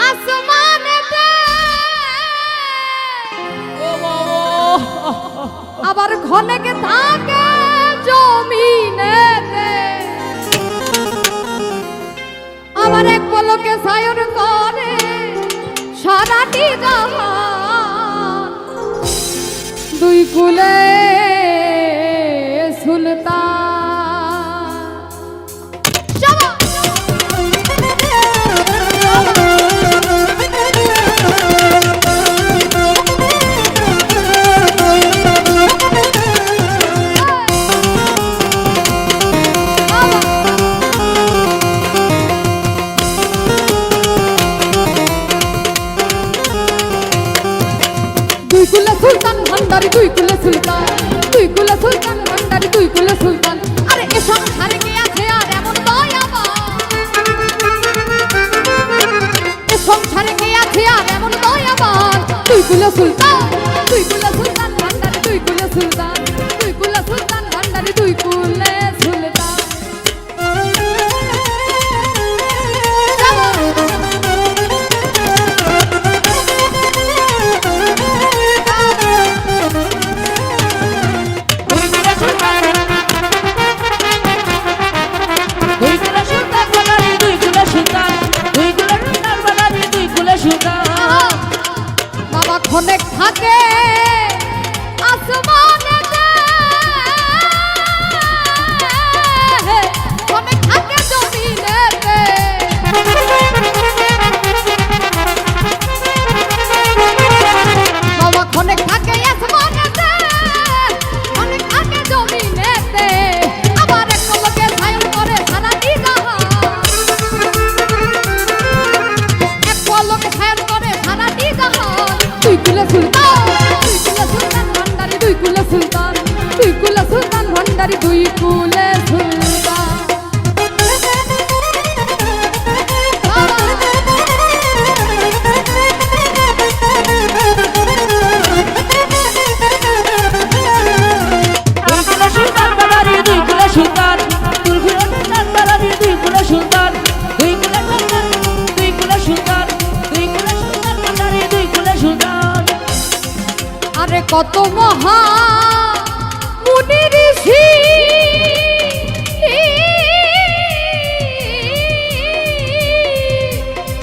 Speaker 3: আসমানেতে আবার ক্ষণেক থাকে জমিনেতে আবার এক পলকে সায়ন করে সারাটি জাহান দুই কুলে সুলতান ভান্ডারি দুই কুলে সুলতান, দুই কুলে সুলতান ভান্ডারি দুই কুলে সুলতান। আরে এ সংসারে কি আছে আর এমন দয়াবান, এ সংসারে কি আছে আর এমন দয়াবান। দুই কুলে সুলতান, দুই কুলে সুলতান ভান্ডারি দুই কুলে সুলতান, দুই কুলে সুলতান ভান্ডারি দুই কুলে সুলতান।
Speaker 2: দুই কুলে সুলতান বানারি দুই কুলে সুলতান, দুই কুলে সুলতান বানারি দুই কুলে সুলতান।
Speaker 3: বাবা খনেক থাকে আসমানেতে, খনেক থাকে জমিনেতে। বাবা খনেক থাকে আসমানেতে, খনেক থাকে জমিনেতে। আবার এক লোকে ছায়ন করে সারাটি জাহান, এক পলকে ছায়ন করে সারাটি জাহান। দুই কুলে সুলতান, দুই কুলে সুলতান ভান্ডারি দুই কুলে সুলতান, দুই কুলে সুলতান ভান্ডারি দুই কুলে সুলতান।
Speaker 2: দুই কুলে সুলতান বানারি দুই কুলে সুলতান, দুই কুলে সুলতান বানারি দুই কুলে সুলতান, দুই কুলে সুলতান, দুই কুলে সুলতান, দুই কুলে সুলতান বানারি দুই কুলে সুলতান।
Speaker 3: আরে কত মহা মুনি ঋষি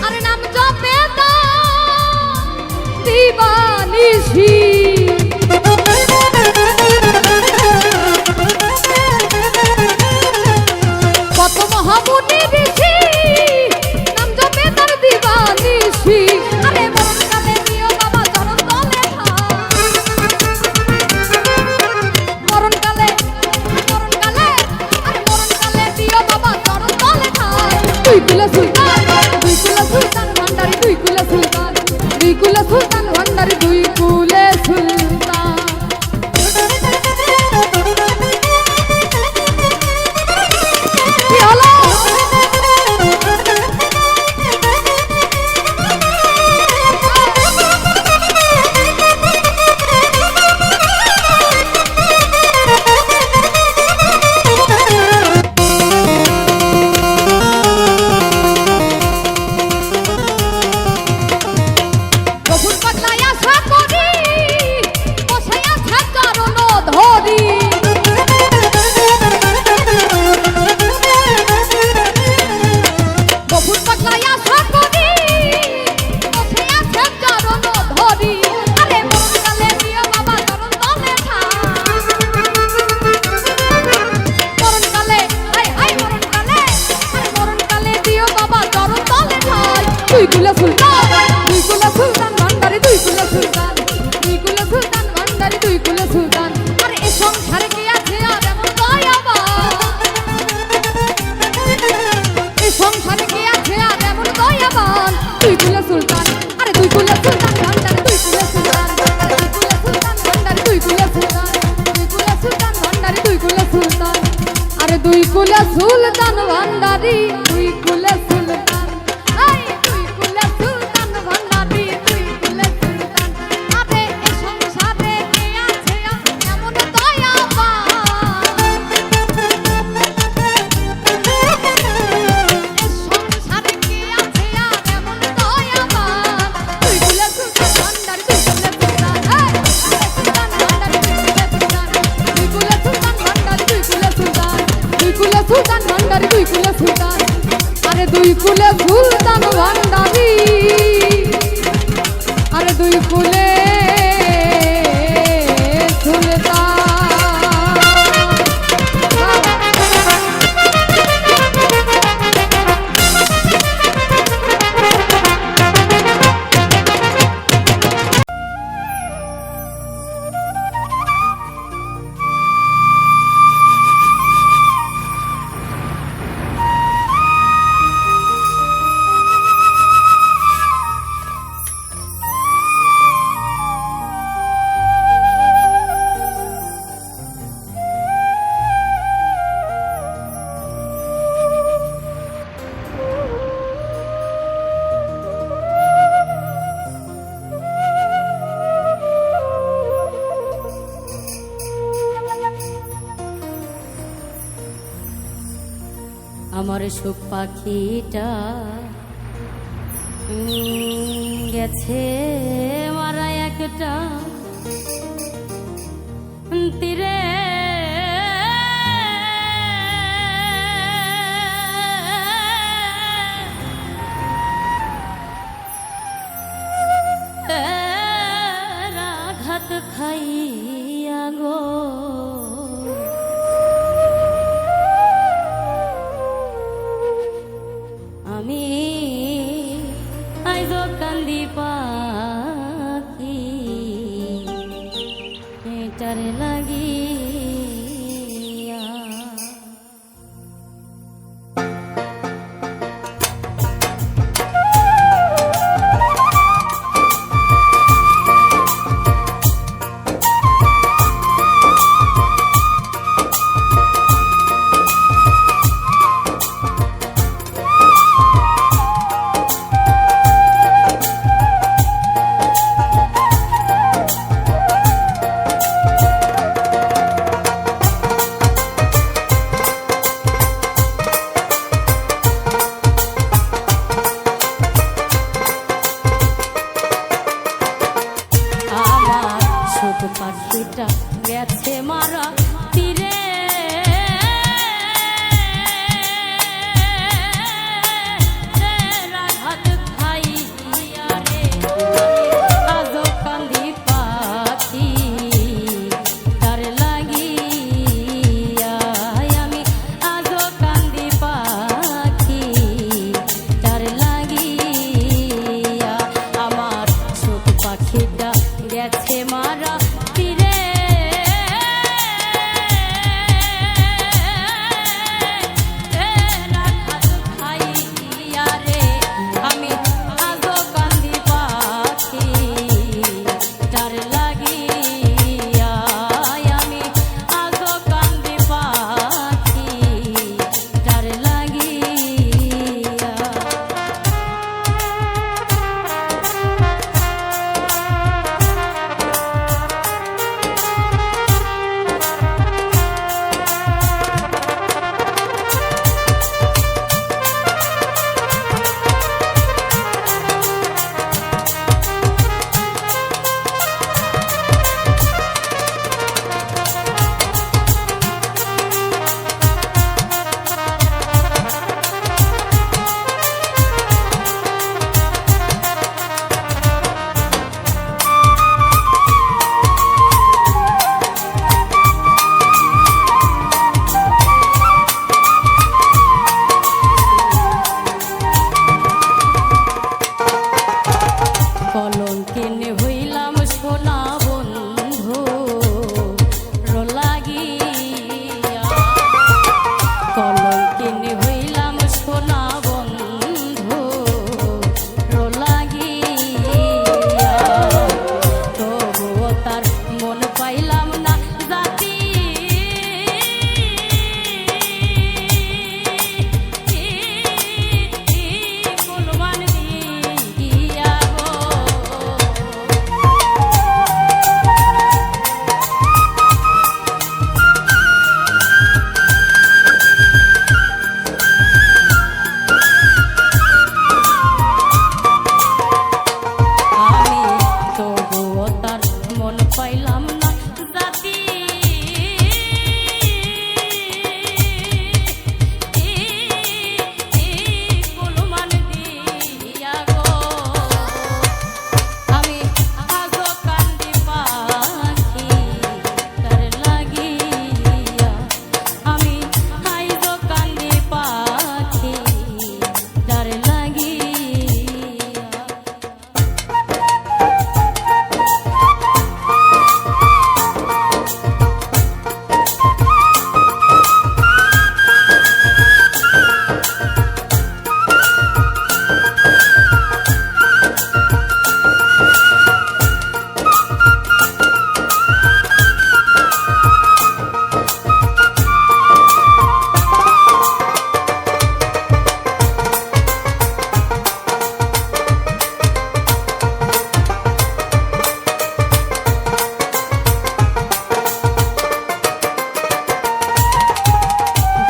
Speaker 3: আরে নাম জপে না দিবানিশি। কত মহা মুনি ঋষি নাম জপে তার দিবানিশি। আরে মরণকালে দিও বাবা চরণ তলে মরণকালে, মরণকালে, আরে মরণকালে দিও বাবা চরণ তলে ঠাই। দুই কুলে সুলতান, দুই কুলে সুলতান ভান্ডারি দুই কুলে সুলতান, দুই কুলে সুলতান ভান্ডারি দুই কুলে সুলতান। কি হলো? গফুর পাগলাই আশা করি বসে আছে চরণ ধরি। গফুর পাগলাই আশা করি বসে আছে চরণ ধরি। আরে মরণকালে দিও বাবা চরণ তলে ঠাই। মরণকালে, হাই হাই মরণকালে, আরে মরণকালে দিও বাবা চরণ তলে ঠাই। দুই কুলে সুলতান, দুই কুলে সুলতান ভান্ডারি দুই কুলে সুলতান, দুই কুলে সুলতান ভান্ডারি দুই কুলে সুলতান। আরে এ সংসারে কি আছে আর এমন দয়াবান, এ সংসারে কি আছে আর এমন দয়াবান। দুই কুলে সুলতান, আরে দুই কুলে সুলতান ভান্ডারি দুই কুলে সুলতান, আরে দুই কুলে সুলতান ভান্ডারি দুই কুলে সুলতান, দুই কুলে সুলতান ভান্ডারি দুই কুলে সুলতান। আরে দুই কুলে সুলতান ভান্ডারি দুই কুলে সুলতান, আই দুই কুলে সুলতান ভান্ডারি দুই কুলে সুলতান। আরে এ সংসারে কি আছে আর এমন দয়াবান, এ সংসারে কি আছে আর এমন দয়াবান। দুই কুলে সুলতান ভান্ডারি দুই কুলে সুলতান, এই সুলতান ভান্ডারি দুই কুলে সুলতান, দুই কুলে সুলতান ভান্ডারি দুই কুলে সুলতান, দুই কুলে সুলতান ভান্ডারি দুই কুলে সুলতান। আরে দুই কুলে সুলতান ভান্ডারি, আরে দুই কুলে
Speaker 4: আমার সুখ পাখিটা গেছে মারা একটা তীরে আঘাত খাইয়া গো আমি আইজ কান্দি পাখি এটার লাগি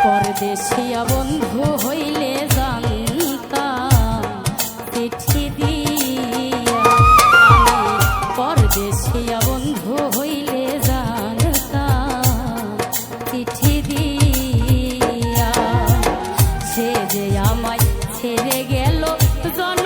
Speaker 4: পরদেশিয়া বন্ধু হইলে জানতাম চিঠি দিয়া আমি পরদেশিয়া বন্ধু হইলে জানতাম চিঠি দিয়া সে যে আমায় ছেড়ে গেল জন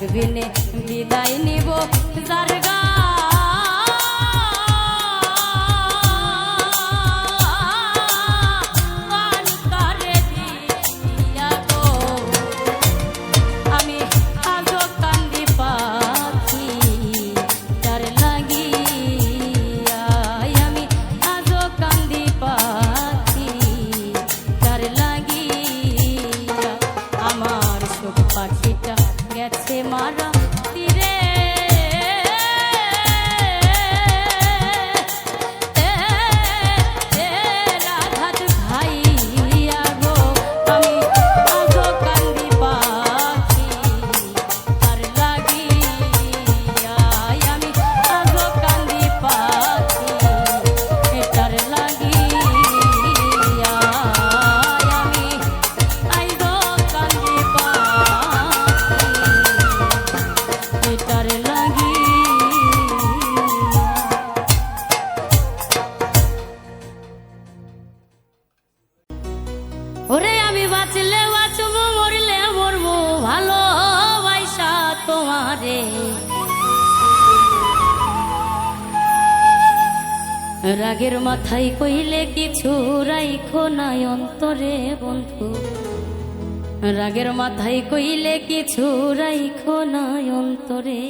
Speaker 2: জাগবিনে বিদায় নিব যার গান করে দিয়া গো আমি আজো কান্দি পাখি তার লাগিয়া আমি আজো কান্দি পাখি তার লাগিয়া আমার সুখ পাখিটা গেছে মারা তীরে রাধাত ভাইয়া গো আমি আজো কান্দি পাখি তার লাগিয়া আমি আজো কান্দি পাখি তার লাগিয়া আমি আইজো কান্দি পাখি এটার লাগি ওরে আমি বাঁচলে বাঁচবো মরলে মরবো ভালোবাসা তোমারে
Speaker 4: রাগের মাথায় কইলে কিছু রাইখো নাই অন্তরে বন্ধু, রাগের মাথায় কইলে কিছু রাইখো নাই অন্তরে।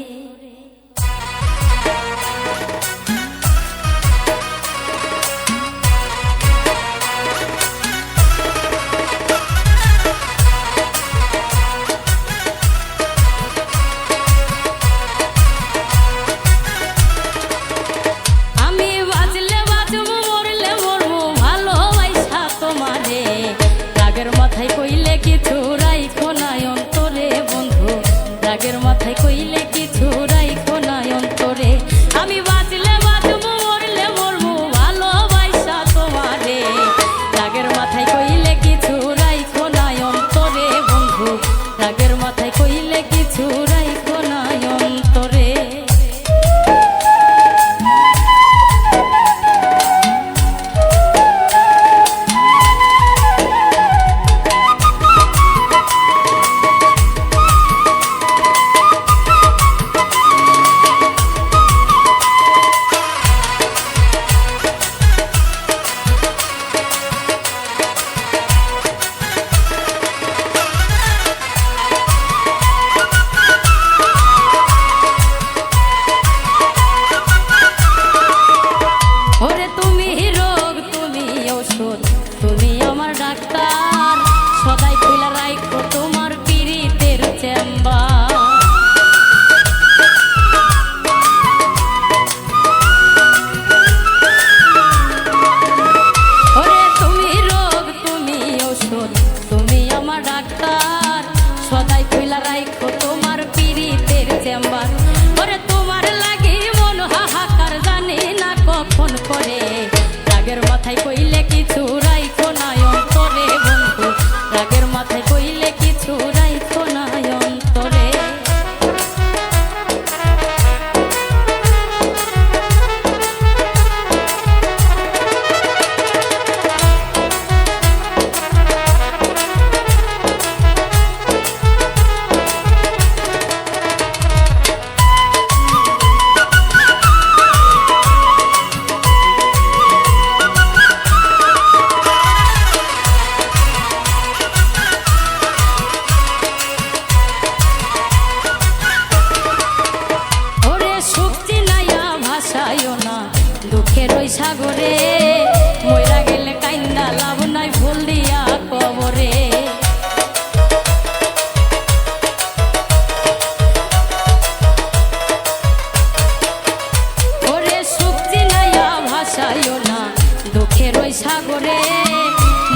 Speaker 4: কইলে কিছু রাইখো নাই অন্তরে বন্ধু, রাগের মাথায় কইলে কিছু রাইখো নাই অন্তরে। আমি বাঁচলে বাঁচবো মরলে মরবো ভালোবাসা তোমারে, রাগের মাথায় কইলে কিছু রাইখো নাই অন্তরে বন্ধু, রাগের মাথায় কইলে কিছু রাইখো নাই অন্তরে। তুমি আমার ডাক্তার, সদাই খুলা রাইখো তোমার পীড়িতের চেম্বার। ওরে তুমি রোগ তুমি ঔষধ, তুমি আমার ডাক্তার, সদাই খুলা রাইখো তোমার পীড়িতের চেম্বার। ওরে তোমার লাগি মন হাহাকার জানি না কখন করে, রাগের মাথায় কইলে কিছু রাইখো নাই অন্তরে বন্ধু, রাগের মাথায় কইলে কিছু রাইখো নাই অন্তরে। দুঃখের ওই সাগরে মইরা গেলে কাইন্দা লাভ নাই ফুল দিয়া কবরে। ওরে সুখ চিনাইয়া ভাসাইও না দুঃখের ওই সাগরে,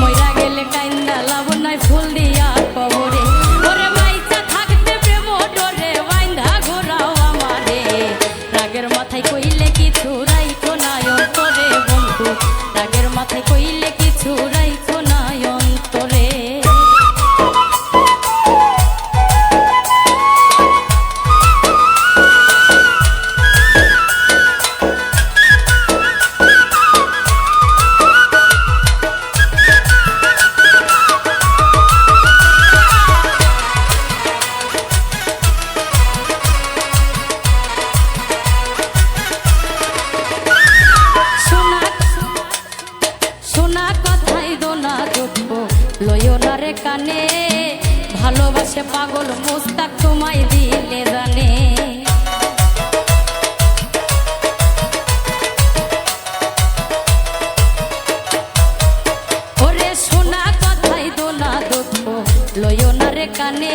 Speaker 4: মইরা গেলে কাইন্দা লাভ নাই ফুল দিয়া কবরে। ওরে মাইচা থাকতে প্রেম ডরে বাইন্ধা ঘোরাও আমারে, রাগের মাথায় কইলে কিছু রাইখো নাই অন্তরে বন্ধু, রাগের মাথায় কইলে কিছু রাইখো নাই অন্তরে। লইও না রে কানে, ভালোবাসে পাগল মুস্তাক তোমায় দিলে জানে। ওরে শোনা কথাই দোনা দুঃখ লইও না রে কানে,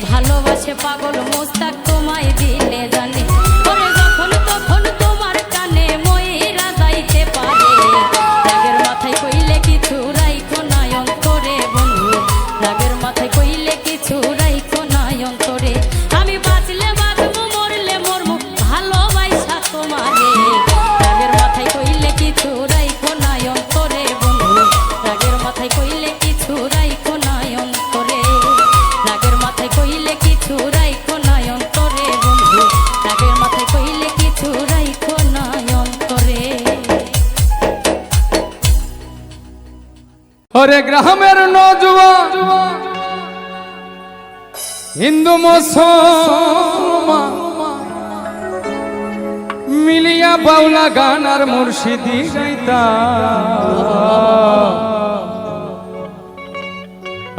Speaker 4: ভালোবাসে পাগল মুস্তাক তোমায় দিলে জানে। ওরে যখন তখন তোমার কানে মইরা যাইতে পারে, রাগের মাথায় কইলে কিছু রাইখো নাই অন্তরে বন্ধু, রাগের মাথায় কইলে কিছু রাইখো নাই অন্তরে। আমি বাঁচলে বাঁচবো মরলে মরবো ভালোবাসা তোমারে, রাগের মাথায় কইলে কিছু রাইখো নাই অন্তরে বন্ধু, রাগের মাথায় কইলে কিছু রাইখো নাই অন্তরে, রাগের মাথায় কইলে কিছু রাইখো নাই অন্তরে বন্ধু, রাগের মাথায় কইলে কিছু রাইখো নাই অন্তরে।
Speaker 1: ওরে গ্রামের নজওয়ান হিন্দু মুসলমান মিলিয়া বাউলা গান আর মুর্শিদি গাইতা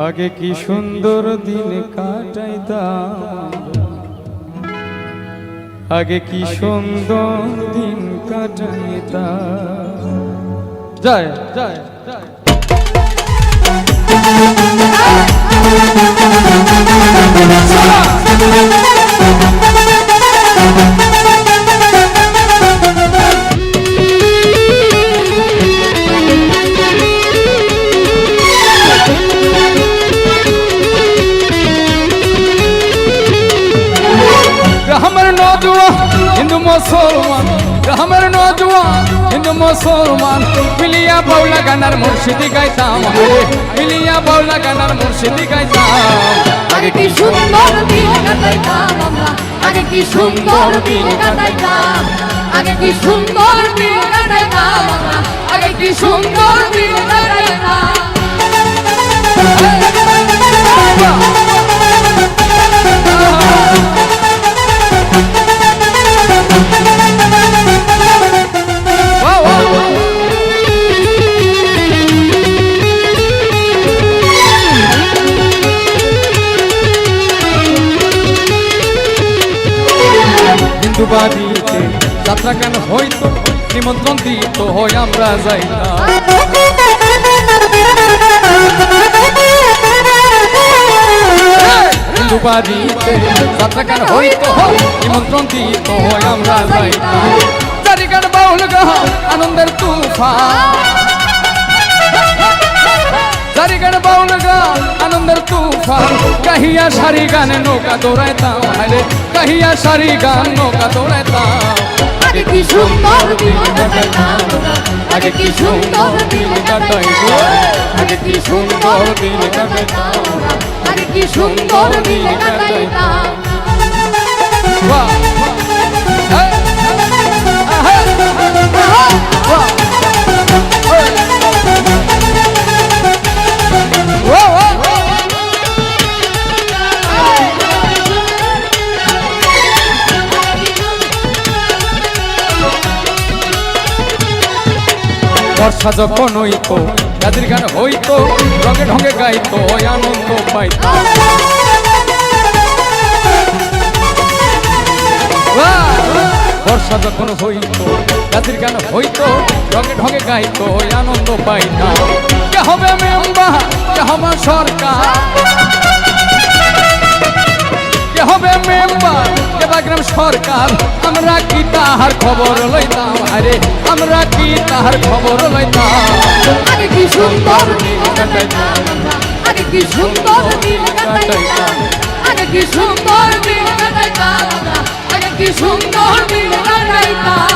Speaker 1: আগে কি সুন্দর দিন কাটাইতা আগে কি সুন্দর দিন কাটাইতা জয় জয় জয় हमर नौजवान हिंदू मुसलमान हमर नौजवान हिंदू मुसलमान मिलिया बाउला गानार मुर्शिदी गाइताम मिलिया बाउला गानार मुर्शिदी गाइताम
Speaker 3: আগে কি সুন্দর দিন কাটাইতাম আমরা আগে কি সুন্দর দিন কাটাইতাম আগে কি সুন্দর দিন কাটাইতাম আমরা আগে কি সুন্দর দিন কাটাইতাম
Speaker 1: হিন্দুবাড়িতে যাত্রা কেন হইতো নিমন্ত্রণ দিত হয় আমরা যাইতাম হিন্দুবাড়িতে যাত্রা কেন হইতো নিমন্ত্রণ দিত হয় আমরা যাইতাম চারি গান বাউল গান আনন্দের তুফান চারি গান বাউল গান আনন্দের তুফান কাহিয়া সারি গানে নৌকা দৌড়াইতাম আরে কাহিয়া সারি গান নৌকা দৌড়াইতাম
Speaker 3: আগে কি সুন্দর দিন কাটাইতাম আগে কি সুন্দর দিন কাটাইতাম
Speaker 1: আগে কি সুন্দর দিন কাটাইতাম
Speaker 3: আগে কি সুন্দর দিন কাটাইতাম
Speaker 1: বাহ হ্যাঁ হ্যাঁ বাহ বর্ষা যখন হইতো গাছের গান হইতো রঙে ঢঙে গাইতো আনন্দ পাইতো বর্ষা যখন হইতো গাছের গান হইতো রঙে ঢঙে গাইতো আনন্দ পাইতাম কে হবে মেম্বার কে হবে সরকার কে হবে মেম্বার কে বাগ্রাম সরকার আমরা কি তাহার খবর লইতাম আরে আমরা কি তাহার খবর লইতাম
Speaker 3: আগে কি সুন্দর দিন কাটাইতাম আগে কি সুন্দর দিন কাটাইতাম আগে কি সুন্দর দিন কাটাইতাম আগে কি সুন্দর দিন কাটাইতাম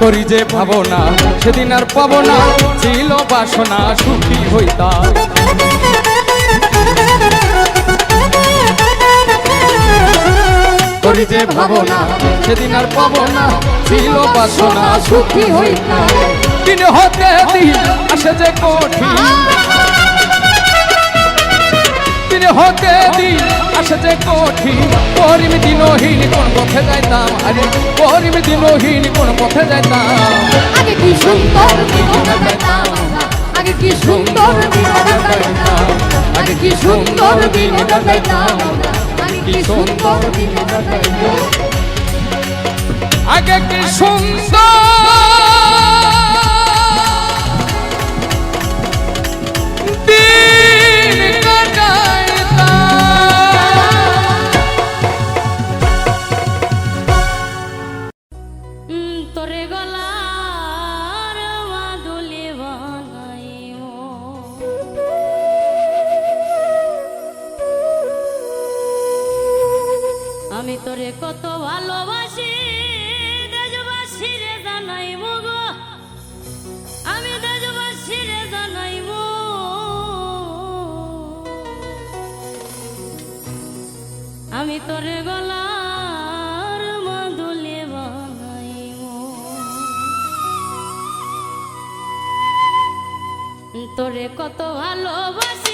Speaker 1: করি যে ভাবনা সেদিন আর পাবো না ছিল বাসনা সুখী হইতাম করি যে ভাবনা সেদিন আর পাবো না ছিল বাসনা সুখী হইতাম দিন হতে দিন আসে যে কঠিন দিন হতে দিন আসে যে কঠিন করিম দিনহীন কোন পথে যাইতাম আরে করিম দিনহীন কোন পথে যাইতাম
Speaker 3: আগে কি সুন্দর দিন কাটাইতাম আগে কি সুন্দর দিন কাটাইতাম আগে কি সুন্দর দিন কাটাইতাম আগে কি সুন্দর দিন কাটাইতাম
Speaker 1: আগে কি সুন্দর দিন
Speaker 4: তোরে গলার মাদুলি বানাইও আমি তোরে কত ভালোবাসি দেশবাসী রে জানাইব গো আমি দেশবাসী রে জানাইব আমি তোরে গলার মাদুলে বানাইব তোরে কত ভালোবাসি